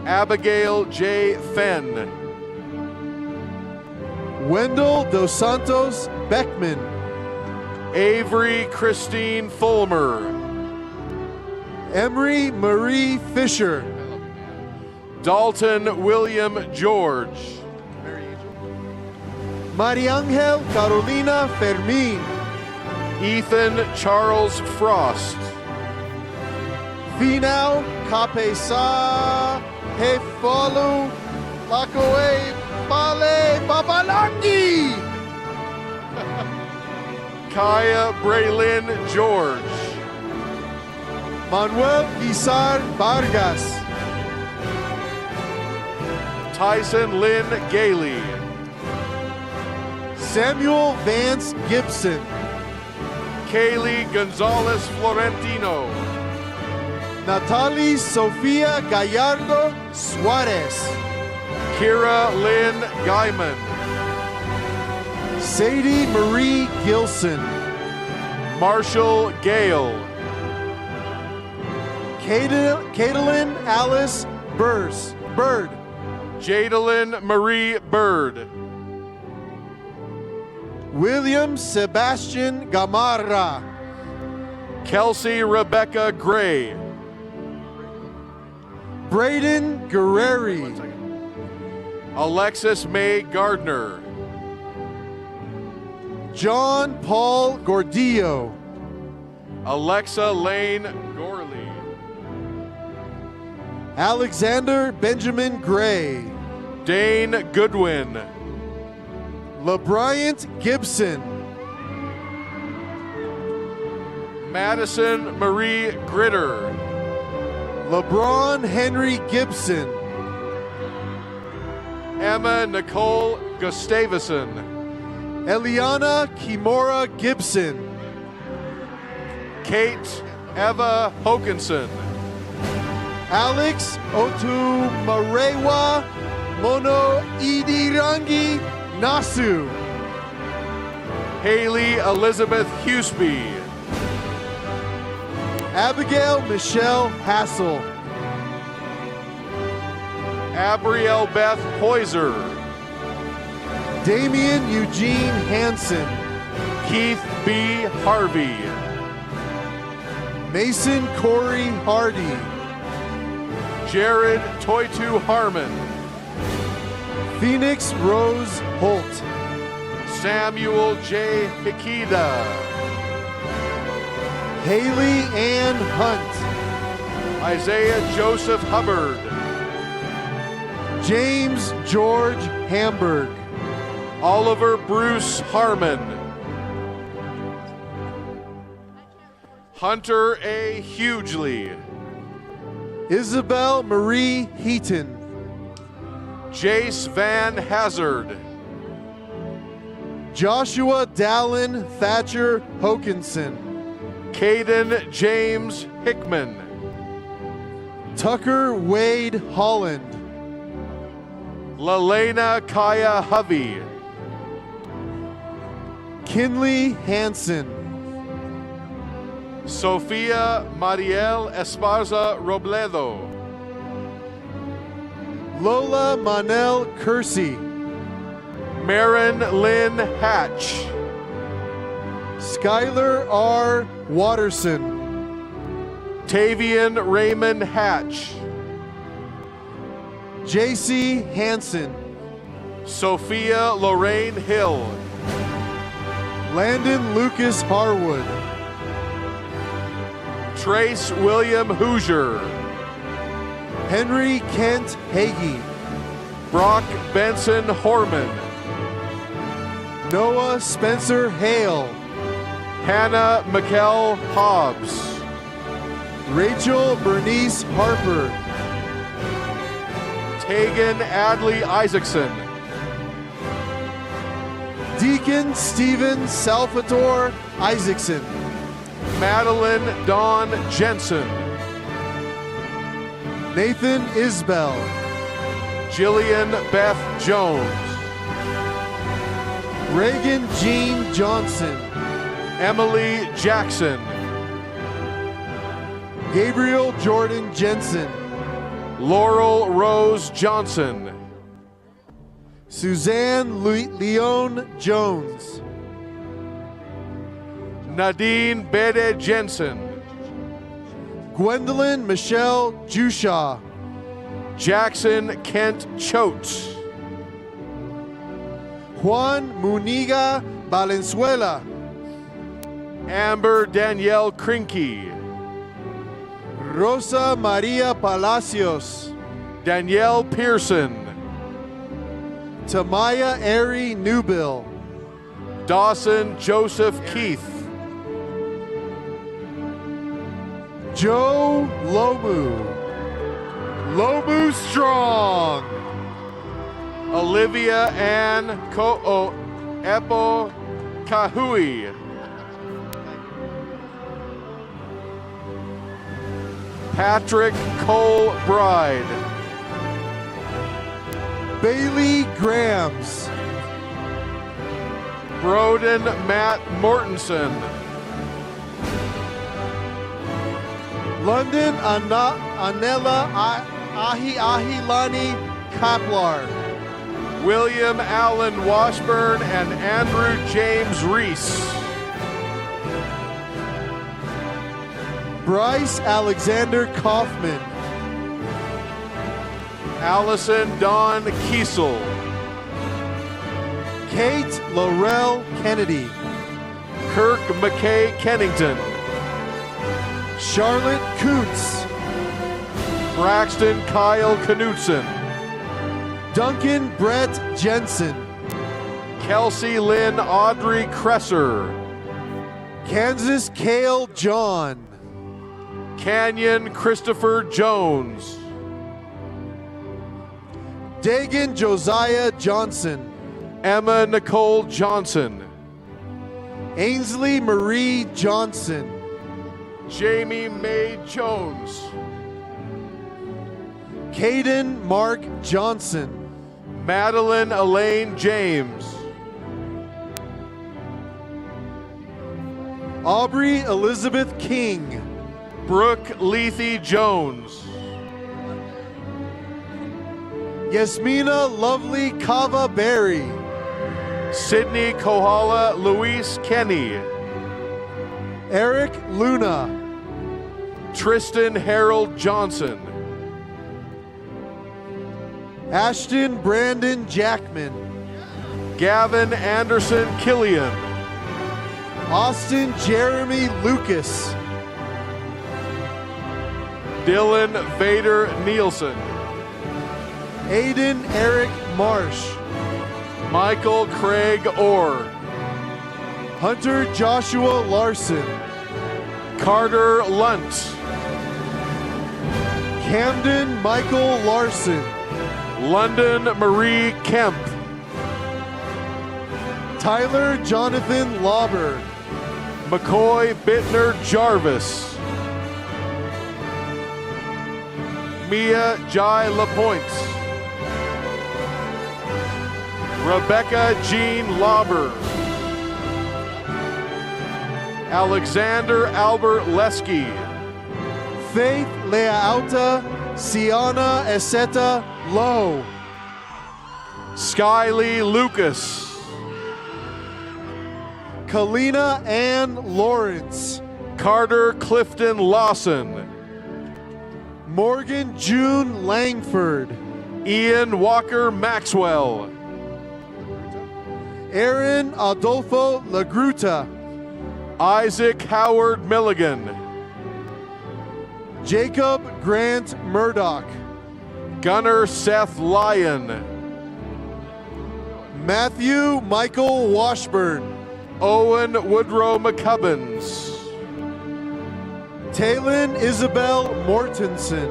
Abigail J. Fenn, Wendell Dos Santos Beckman, Avery Christine Fulmer, Emery Marie Fisher, Dalton William George, Mariangel Carolina Fermin, Ethan Charles Frost, Finau Kapesa Hefolu Lakoe Pale Papalangi, Kaya Braylin George, Manuel Guizar Vargas, Samuel Vance Gibson. Kaylee Gonzalez Florentino. Natalie Sofia Gallardo Suarez. Kira Lynn Guyman. Sadie Marie Gilson. Marshall Gale. Caitlin Alice Bird. Jadalyn Marie Bird. William Sebastian Gamarra. Kelsey Rebecca Gray. Braden Guerreri. Alexis May Gardner. John Paul Gordillo. Alexa Lane Gorley. Alexander Benjamin Gray. Dane Goodwin. LeBryant Gibson. Madison Marie Gritter. LeBron Henry Gibson. Emma Nicole Gustavison. Eliana Kimura Gibson. Kate Eva Hokinson. Alex Otumarewa Mono Idirangi Nasu. Haley Elizabeth Huseby. Abigail Michelle Hassel. Abrielle Beth Hoyser. Damian Eugene Hansen. Keith B. Harvey. Mason Corey Hardy. Jared Toitu Harmon. Phoenix Rose Holt. Samuel J. Hikida. Haley Ann Hunt. Isaiah Joseph Hubbard. James George Hamburg. Oliver Bruce Harmon. Hunter A. Hughley. Isabel Marie Heaton. Jace Van Hazard. Joshua Dallin Thatcher Hokinson. Caden James Hickman. Tucker Wade Holland. Lelena Kaya Hovey. Kinley Hansen. Sofia Mariel Esparza Robledo. Lola Manel Kersey. Marin Lynn Hatch. Skylar R. Watterson. Tavian Raymond Hatch. J.C. Hansen. Sophia Lorraine Hill. Landon Lucas Harwood. Trace William Hoosier. Henry Kent Hagee. Brock Benson Horman. Noah Spencer Hale. Hannah McKell Hobbs. Rachel Bernice Harper. Tegan Adley Isaacson. Deacon Stephen Salvatore Isaacson. Madeline Dawn Jensen. Nathan Isbell. Jillian Beth Jones. Reagan Jean Johnson. Emily Jackson. Gabriel Jordan Jensen. Laurel Rose Johnson. Suzanne Leon Jones. Nadine Bede Jensen. Gwendolyn Michelle Jushaw. Jackson Kent Choate. Juan Muniga Valenzuela. Amber Danielle Krinky. Rosa Maria Palacios. Danielle Pearson. Tamaya Ari Newbill. Dawson Joseph Keith. Joe Lomu. Lomu Strong. Olivia Ann Epo Kahui. Patrick Cole Bride. Bailey Grams. Broden Matt Mortensen. London Anela Ahilani Kaplar. William Allen Washburn and Andrew James Reese. Bryce Alexander Kaufman. Allison Dawn Kiesel. Kate Laurel Kennedy. Kirk McKay Kennington. Charlotte Coots. Braxton Kyle Knutson. Duncan Brett Jensen. Kelsey Lynn Audrey Kresser. Kansas Kale John. Canyon Christopher Jones. Dagan Josiah Johnson. Emma Nicole Johnson. Ainsley Marie Johnson. Jamie Mae Jones. Caden Mark Johnson. Madeline Elaine James. Aubrey Elizabeth King. Brooke Lethe Jones. Yasmina Lovely Kava Berry. Sydney Kohala Luis Kenny. Eric Luna. Tristan Harold Johnson. Ashton Brandon Jackman. Gavin Anderson Killian. Austin Jeremy Lucas. Dylan Vader Nielsen. Aiden Eric Marsh. Michael Craig Orr. Hunter Joshua Larson. Carter Lunt. Camden Michael Larson. London Marie Kemp. Tyler Jonathan Lauber. McCoy Bittner Jarvis. Mia Jai Lapointe. Rebecca Jean Lauber. Alexander Albert Lesky. Faith Leauta Siana Eseta Lowe. Skylee Lucas. Kalina Ann Lawrence. Carter Clifton Lawson. Morgan June Langford. Ian Walker Maxwell. Aaron Adolfo Lagruta. Isaac Howard Milligan. Jacob Grant Murdoch. Gunnar Seth Lyon. Matthew Michael Washburn. Owen Woodrow McCubbins. Taylin Isabel Mortensen.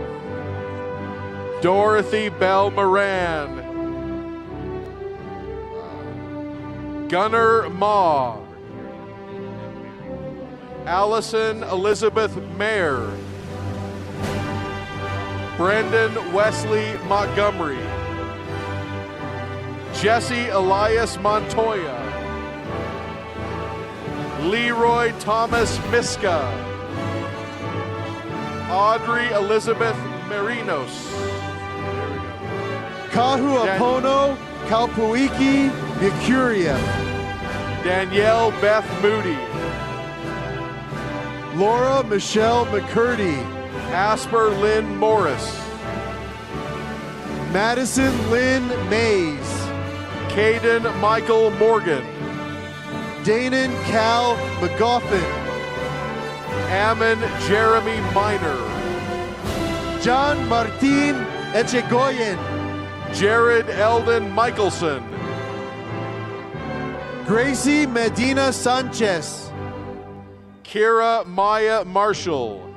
Dorothy Bell Moran. Gunnar Maw. Allison Elizabeth Mayer. Brendan Wesley Montgomery. Jesse Elias Montoya. Leroy Thomas Miska. Audrey Elizabeth Marinos. Kahu Apono Kalpuiki Mikuria. Danielle Beth Moody. Laura Michelle McCurdy. Asper Lynn Morris. Madison Lynn Mays. Caden Michael Morgan. Danon Cal McGoffin. Ammon Jeremy Minor. John Martin Echegoyen. Jared Eldon Michelson. Gracie Medina Sanchez. Kira Maya Marshall.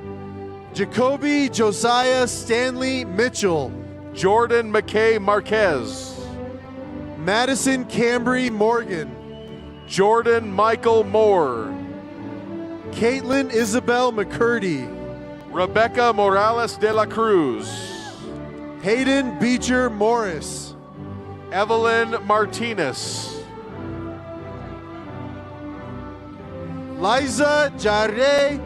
Jacoby Josiah Stanley Mitchell. Jordan McKay Marquez. Madison Cambry Morgan. Jordan Michael Moore. Caitlin Isabel McCurdy. Rebecca Morales de la Cruz. Hayden Beecher Morris. Evelyn Martinez. Liza Jare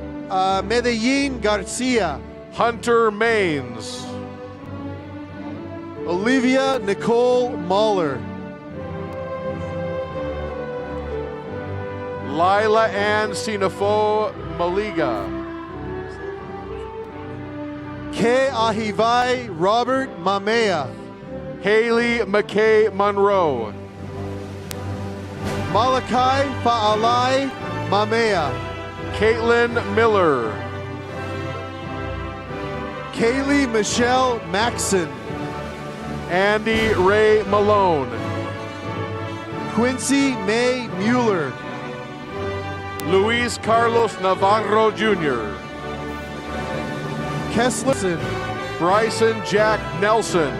Medellin Garcia. Hunter Maines. Olivia Nicole Mahler. Lila Ann Sinafo Maliga. Ke Ahivai Robert Mamea. Haley McKay Monroe. Malachi Fa'alai Mamea. Caitlin Miller. Kaylee Michelle Maxon. Andy Ray Malone. Quincy May Mueller. Luis Carlos Navarro Jr. Kesslerson. Bryson Jack Nelson.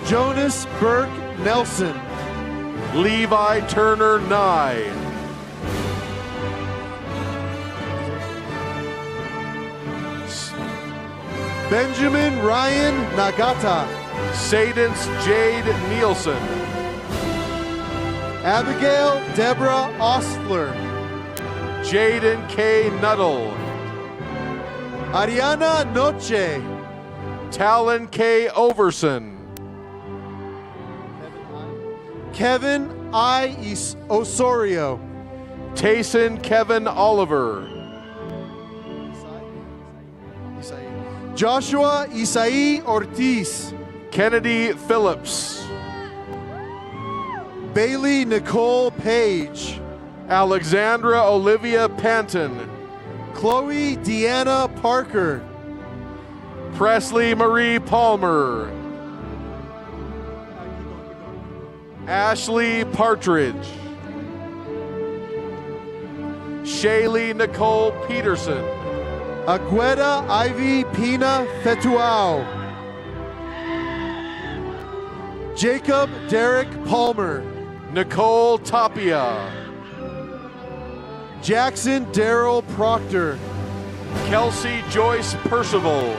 Jonas Burke Nelson. Levi Turner Nye. Benjamin Ryan Nagata. Sadence Jade Nielsen. Abigail Deborah Ostler. Jaden K. Nuttall. Ariana Noche. Talon K. Overson. Kevin I. Osorio. Tayson Kevin Oliver. Joshua Isai Ortiz. Kennedy Phillips. Bailey Nicole Page. Alexandra Olivia Panton. Chloe Deanna Parker. Presley Marie Palmer. Ashley Partridge. Shaylee Nicole Peterson. Agueda Ivy Pina Fetuao. Jacob Derek Palmer. Nicole Tapia. Jackson Darrell Proctor. Kelsey Joyce Percival.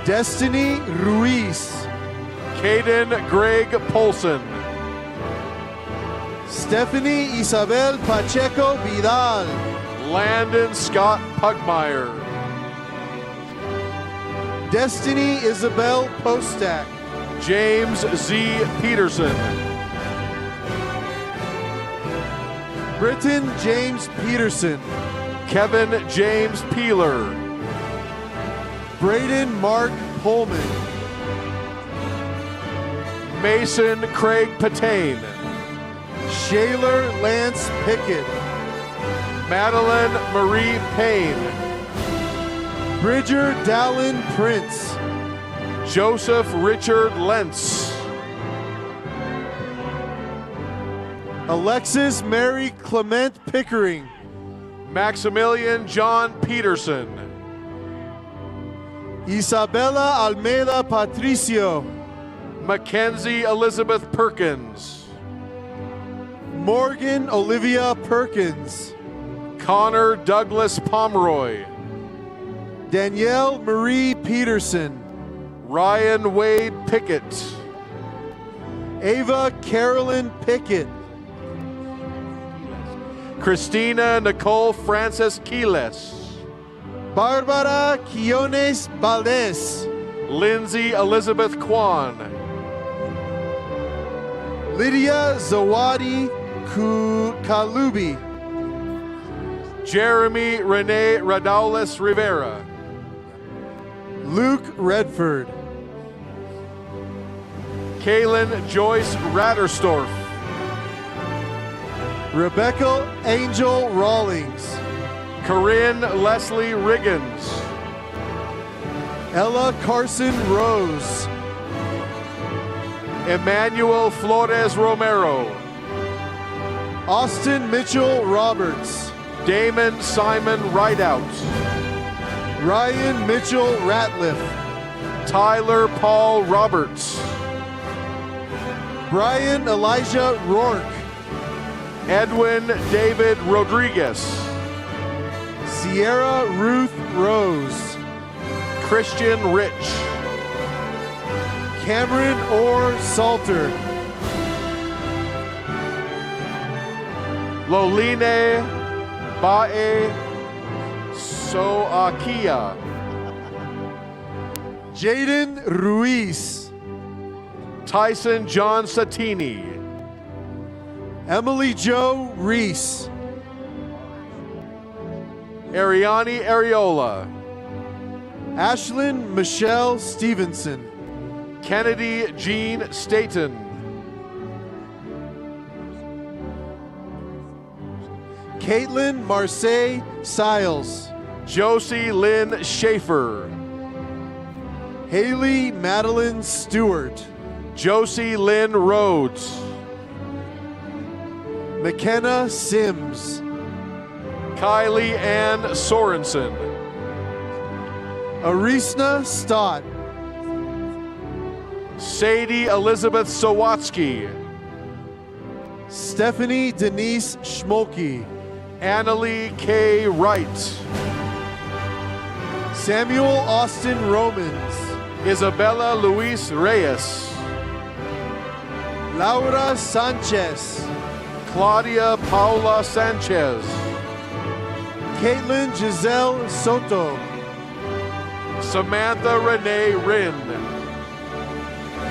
Destiny Ruiz. Caden Greg Polson. Stephanie Isabel Pacheco Vidal. Landon Scott Pugmire. Destiny Isabel Postak. James Z. Peterson. Britton James Peterson. Kevin James Peeler. Braden Mark Pullman. Mason Craig Patain. Shaler Lance Pickett. Madeline Marie Payne. Bridger Dallin Prince. Joseph Richard Lentz. Alexis Mary Clement Pickering. Maximilian John Peterson. Isabella Almeida Patricio. Mackenzie Elizabeth Perkins. Morgan Olivia Perkins. Connor Douglas Pomeroy. Danielle Marie Peterson. Ryan Wade Pickett. Ava Carolyn Pickett. Christina Nicole Frances Quiles. Barbara Quiones Valdez. Lindsay Elizabeth Kwan. Lydia Zawadi Kalubi. Jeremy Renee Radaulis Rivera. Luke Redford. Kaylin Joyce Ratterstorff. Rebecca Angel Rawlings. Corinne Leslie Riggins. Ella Carson Rose. Emmanuel Flores Romero. Austin Mitchell Roberts. Damon Simon Rideout. Ryan Mitchell Ratliff. Tyler Paul Roberts. Brian Elijah Rourke. Edwin David Rodriguez. Sierra Ruth Rose. Christian Rich. Cameron Orr Salter. Loline Bae Soakia. Jaden Ruiz. Tyson John Satini. Emily Jo Reese. Ariani Areola. Ashlyn Michelle Stevenson. Kennedy Jean Staten. Caitlin Marseille Siles. Josie Lynn Schaefer. Haley Madeline Stewart. Josie Lynn Rhodes. McKenna Sims. Kylie Ann Sorensen. Arisna Stott. Sadie Elizabeth Sawatsky. Stephanie Denise Schmolke. Annalie K. Wright. Samuel Austin Romans. Isabella Luis Reyes. Laura Sanchez. Claudia Paula Sanchez. Caitlin Giselle Soto. Samantha Renee Rinn.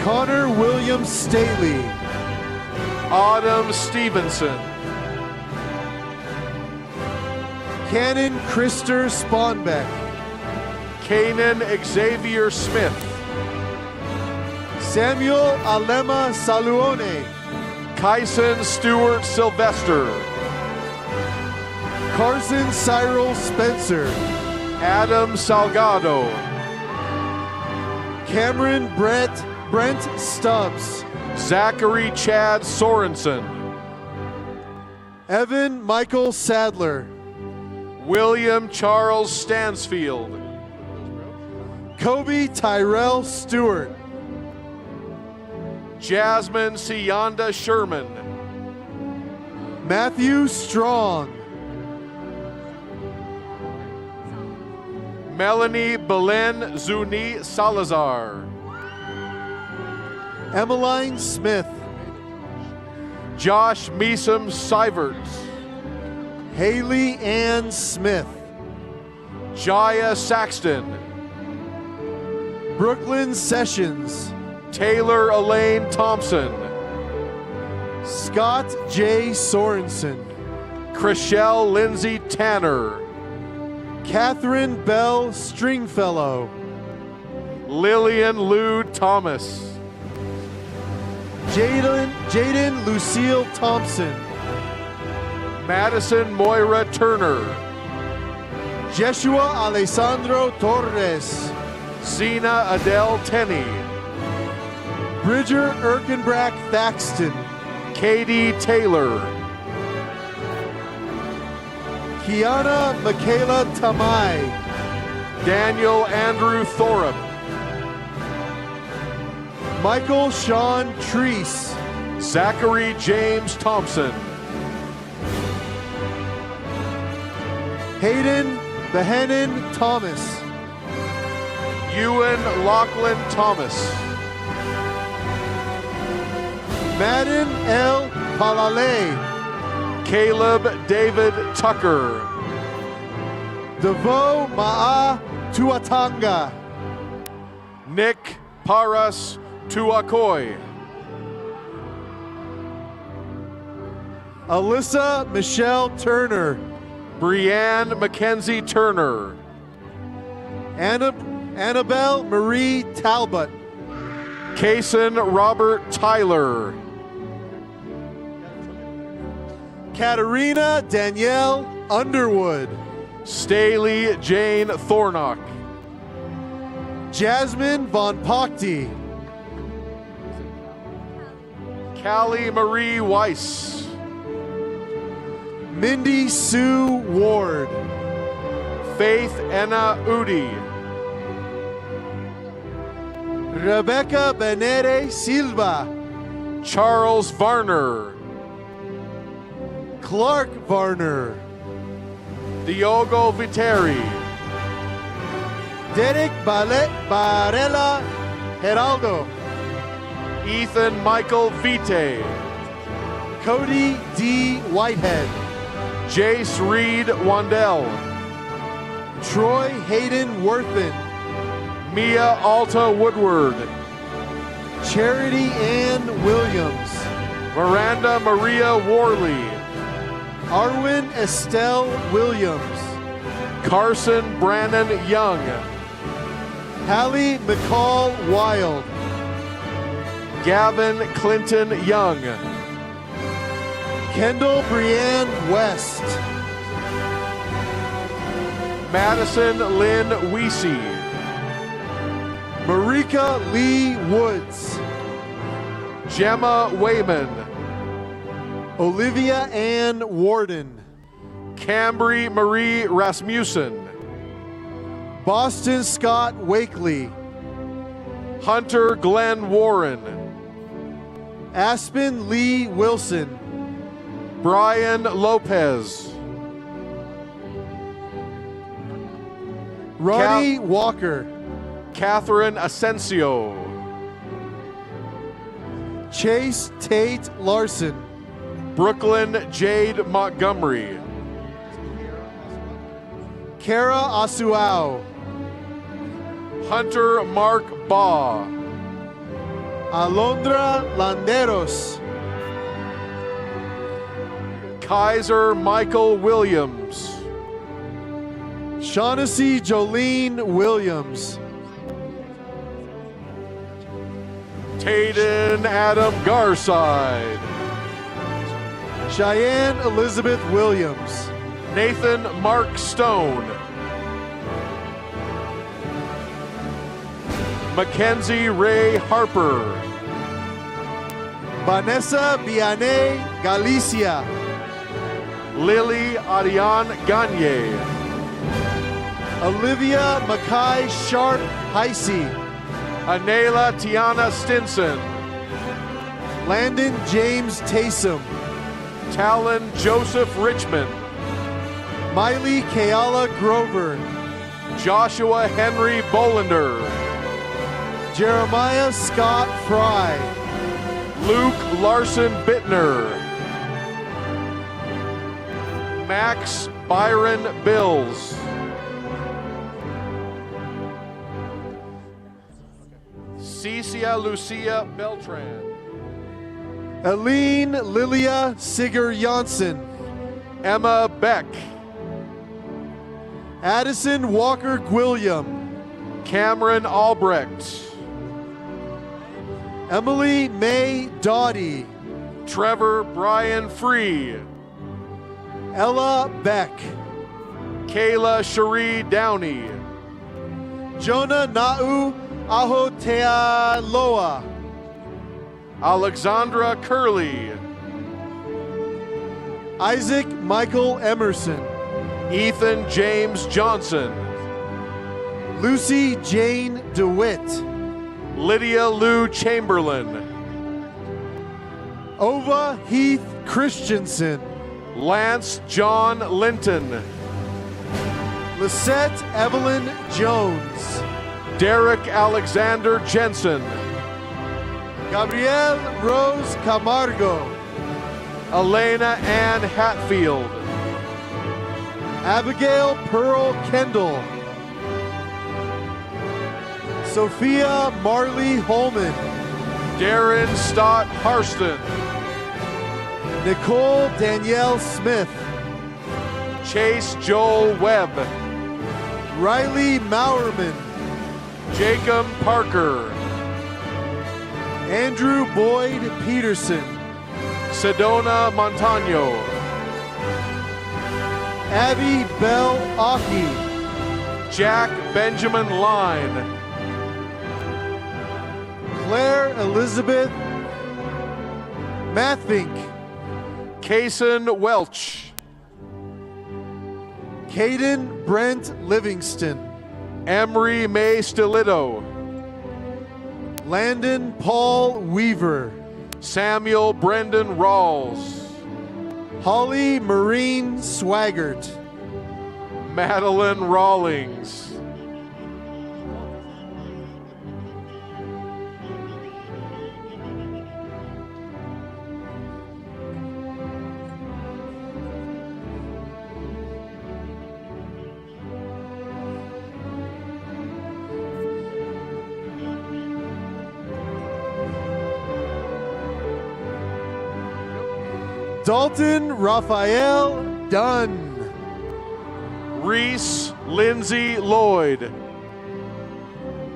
Connor William Staley. Autumn Stevenson. Cannon Krister Spawnbeck. Kanan Xavier Smith. Samuel Alema Saluone. Kyson Stewart Sylvester. Carson Cyril Spencer. Adam Salgado. Cameron Brent Stubbs. Zachary Chad Sorensen. Evan Michael Sadler. William Charles Stansfield. Kobe Tyrell Stewart. Jasmine Sianda Sherman. Matthew Strong. Melanie Belen Zuni Salazar. Emmeline Smith. Josh Meesum Seiverts. Haley Ann Smith. Jaya Saxton. Brooklyn Sessions. Taylor Elaine Thompson. Scott J. Sorensen. Chriselle Lindsay Tanner. Catherine Bell Stringfellow. Lillian Lou Thomas. Jaden Lucille Thompson. Madison Moira Turner. Jeshua Alessandro Torres. Zena Adele Tenney. Bridger Erkenbrack Thaxton. Katie Taylor. Kiana Michaela Tamai. Daniel Andrew Thorup. Michael Sean Treese. Zachary James Thompson. Hayden Behenin Thomas. Ewan Lachlan Thomas. Madden L. Palale. Caleb David Tucker. Devo Ma'a Tuatanga. Nick Paras Tuakoi. Alyssa Michelle Turner. Brianne Mackenzie Turner. Annabelle Marie Talbot. Kason Robert Tyler. Katarina Danielle Underwood. Staley Jane Thornock. Jasmine Von Pochty. Callie Marie Weiss. Mindy Sue Ward. Faith Enna Udi. Rebecca Benere Silva. Charles Varner. Clark Varner, Diogo Viteri, Derek Varela Geraldo, Ethan Michael Vite, Cody D. Whitehead, Jace Reed Wandell, Troy Hayden Worthen, Mia Alta Woodward, Charity Ann Williams, Miranda Maria Worley, Arwen Estelle Williams, Carson Brannon Young, Hallie McCall Wild, Gavin Clinton Young, Kendall Brianne West, Madison Lynn Weesey, Marika Lee Woods, Gemma Wayman, Olivia Ann Warden, Cambry Marie Rasmussen, Boston Scott Wakely, Hunter Glenn Warren, Aspen Lee Wilson, Brian Lopez, Ronnie Walker, Catherine Asensio, Chase Tate Larson, Brooklyn Jade Montgomery, Kara Asuau, Hunter Mark Baugh, Alondra Landeros, Kaiser Michael Williams, Shaughnessy Jolene Williams, Tayden Adam Garside, Cheyenne Elizabeth Williams, Nathan Mark Stone, Mackenzie Ray Harper, Vanessa Vianney Galicia, Lily Ariane Gagne, Olivia Mackay Sharp Heisey, Anela Tiana Stinson, Landon James Taysom, Talon Joseph Richmond, Miley Kayala Grover, Joshua Henry Bolander, Jeremiah Scott Fry, Luke Larson Bittner, Max Byron Bills, Cecia Lucia Beltran, Aline Lilia Sigger Janssen, Emma Beck, Addison Walker Gwilliam, Cameron Albrecht, Emily May Doughty, Trevor Brian Free, Ella Beck, Kayla Cherie Downey, Jonah Na'u Ahotealoa, Alexandra Curley, Isaac Michael Emerson, Ethan James Johnson, Lucy Jane DeWitt, Lydia Lou Chamberlain, Ova Heath Christensen, Lance John Linton, Lisette Evelyn Jones, Derek Alexander Jensen, Gabrielle Rose Camargo, Elena Ann Hatfield, Abigail Pearl Kendall, Sophia Marley Holman, Darren Stott Harston, Nicole Danielle Smith, Chase Joel Webb, Riley Maurerman, Jacob Parker, Andrew Boyd Peterson, Sedona Montano, Abby Bell Aki, Jack Benjamin Line, Claire Elizabeth Mathvink, Kason Welch, Caden Brent Livingston, Emery May Stilito, Landon Paul Weaver, Samuel Brendan Rawls, Holly Marine Swaggart. Madeline Rawlings. Dalton Raphael Dunn. Reese Lindsay Lloyd.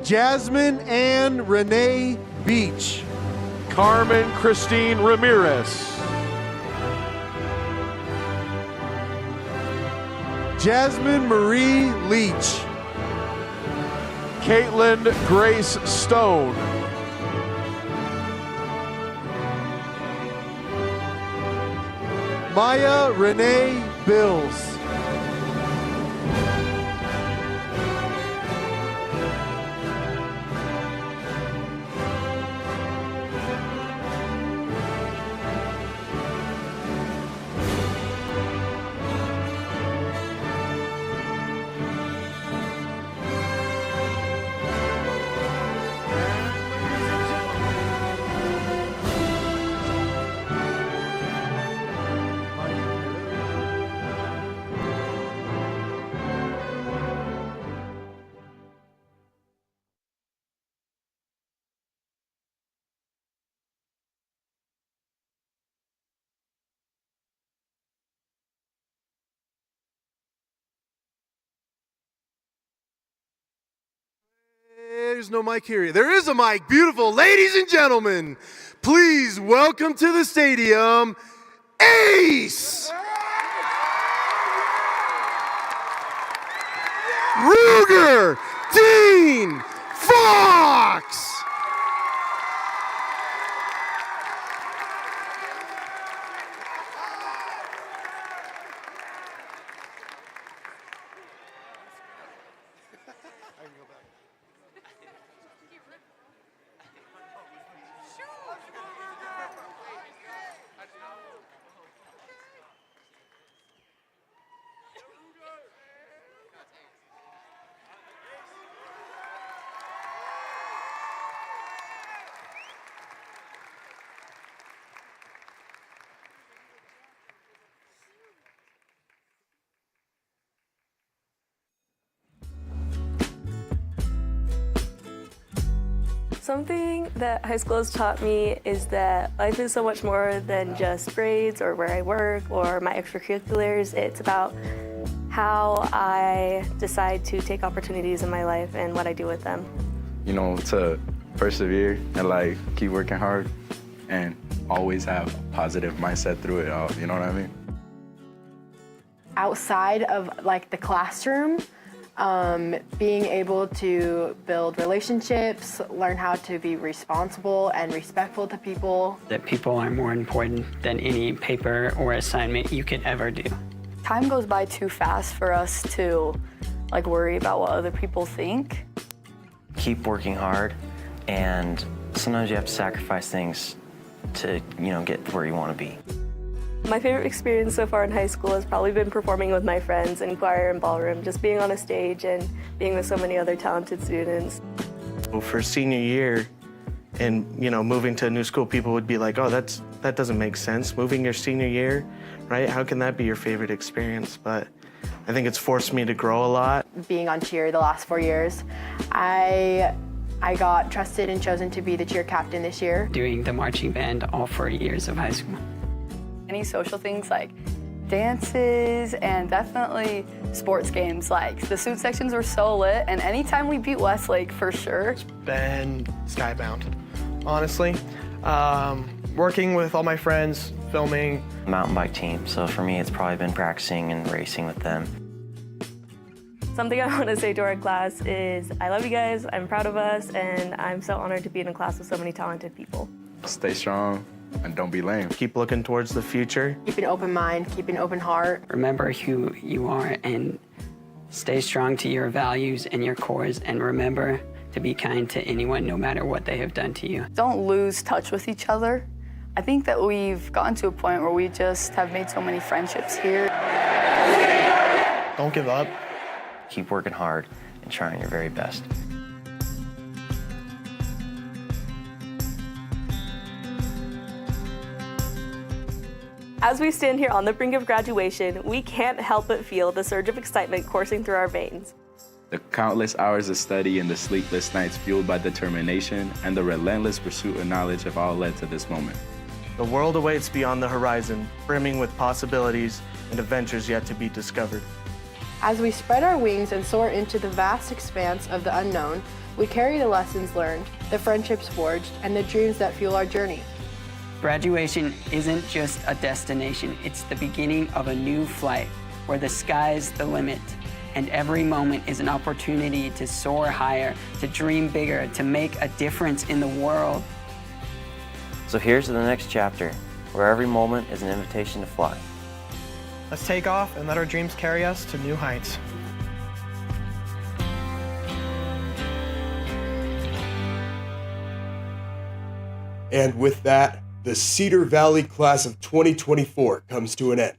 Jasmine Ann Renee Beach. Carmen Christine Ramirez. Jasmine Marie Leach. Caitlin Grace Stone. Maya Renee Bills. There's no mic here. There is a mic. Beautiful. Ladies and gentlemen, please welcome to the stadium, Ace! Ruger Dean Fox! Something that high school has taught me is that life is so much more than just grades or where I work or my extracurriculars. It's about how I decide to take opportunities in my life and what I do with them. You know, to persevere and like keep working hard and always have a positive mindset through it all, you know what I mean? Outside of like the classroom, being able to build relationships, learn how to be responsible and respectful to people. That people are more important than any paper or assignment you could ever do. Time goes by too fast for us to worry about what other people think. Keep working hard, and sometimes you have to sacrifice things to, get where you want to be. My favorite experience so far in high school has probably been performing with my friends in choir and ballroom, just being on a stage and being with so many other talented students. For senior year and, moving to a new school, people would be like, oh, that doesn't make sense. Moving your senior year, right? How can that be your favorite experience? But I think it's forced me to grow a lot. Being on cheer the last 4 years, I got trusted and chosen to be the cheer captain this year. Doing the marching band all 4 years of high school. Any social things like dances and definitely sports games. The suit sections were so lit, and anytime we beat Westlake, for sure. It's been skybound, honestly. Working with all my friends, filming. Mountain bike team, so for me it's probably been practicing and racing with them. Something I want to say to our class is I love you guys, I'm proud of us, and I'm so honored to be in a class with so many talented people. Stay strong and don't be lame. Keep looking towards the future. Keep an open mind, keep an open heart. Remember who you are and stay strong to your values and your cores, and remember to be kind to anyone no matter what they have done to you. Don't lose touch with each other. I think that we've gotten to a point where we just have made so many friendships here. Don't give up. Keep working hard and trying your very best. As we stand here on the brink of graduation, we can't help but feel the surge of excitement coursing through our veins. The countless hours of study and the sleepless nights fueled by determination and the relentless pursuit of knowledge have all led to this moment. The world awaits beyond the horizon, brimming with possibilities and adventures yet to be discovered. As we spread our wings and soar into the vast expanse of the unknown, we carry the lessons learned, the friendships forged, and the dreams that fuel our journey. Graduation isn't just a destination, it's the beginning of a new flight where the sky's the limit. And every moment is an opportunity to soar higher, to dream bigger, to make a difference in the world. So here's to the next chapter, where every moment is an invitation to fly. Let's take off and let our dreams carry us to new heights. And with that, the Cedar Valley class of 2024 comes to an end.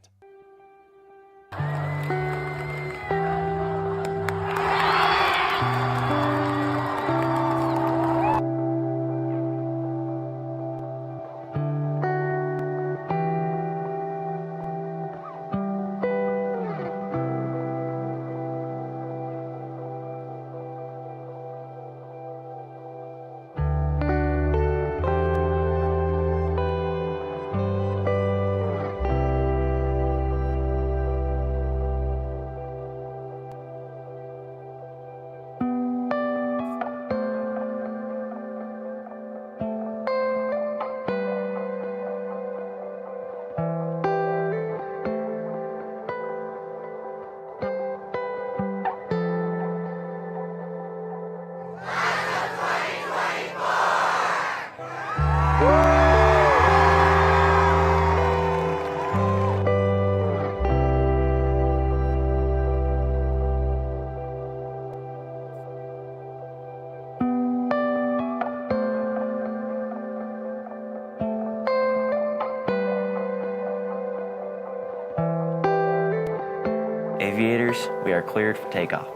Aviators, we are cleared for takeoff.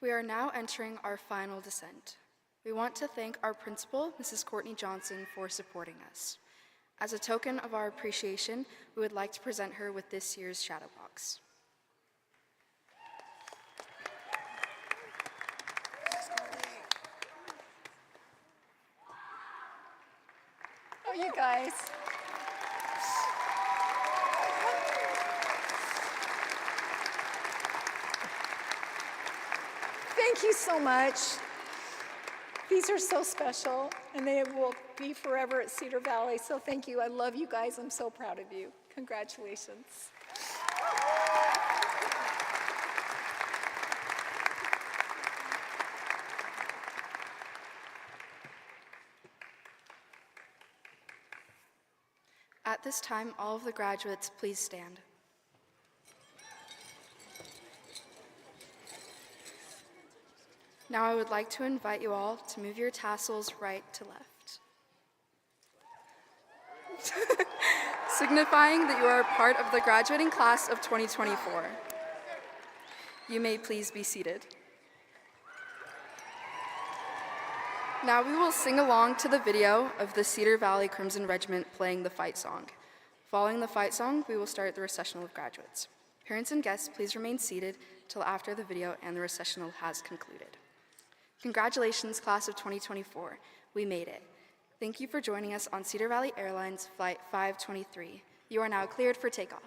We are now entering our final descent. We want to thank our principal, Mrs. Courtney Johnson, for supporting us. As a token of our appreciation, we would like to present her with this year's shadow box. Oh, you guys. Thank you so much. These are so special, and they will be forever at Cedar Valley, so thank you. I love you guys. I'm so proud of you. Congratulations. At this time, all of the graduates, please stand. Now I would like to invite you all to move your tassels right to left, signifying that you are a part of the graduating class of 2024. You may please be seated. Now we will sing along to the video of the Cedar Valley Crimson Regiment playing the fight song. Following the fight song, we will start the recessional of graduates. Parents and guests, please remain seated till after the video and the recessional has concluded. Congratulations, class of 2024. We made it. Thank you for joining us on Cedar Valley Airlines Flight 523. You are now cleared for takeoff.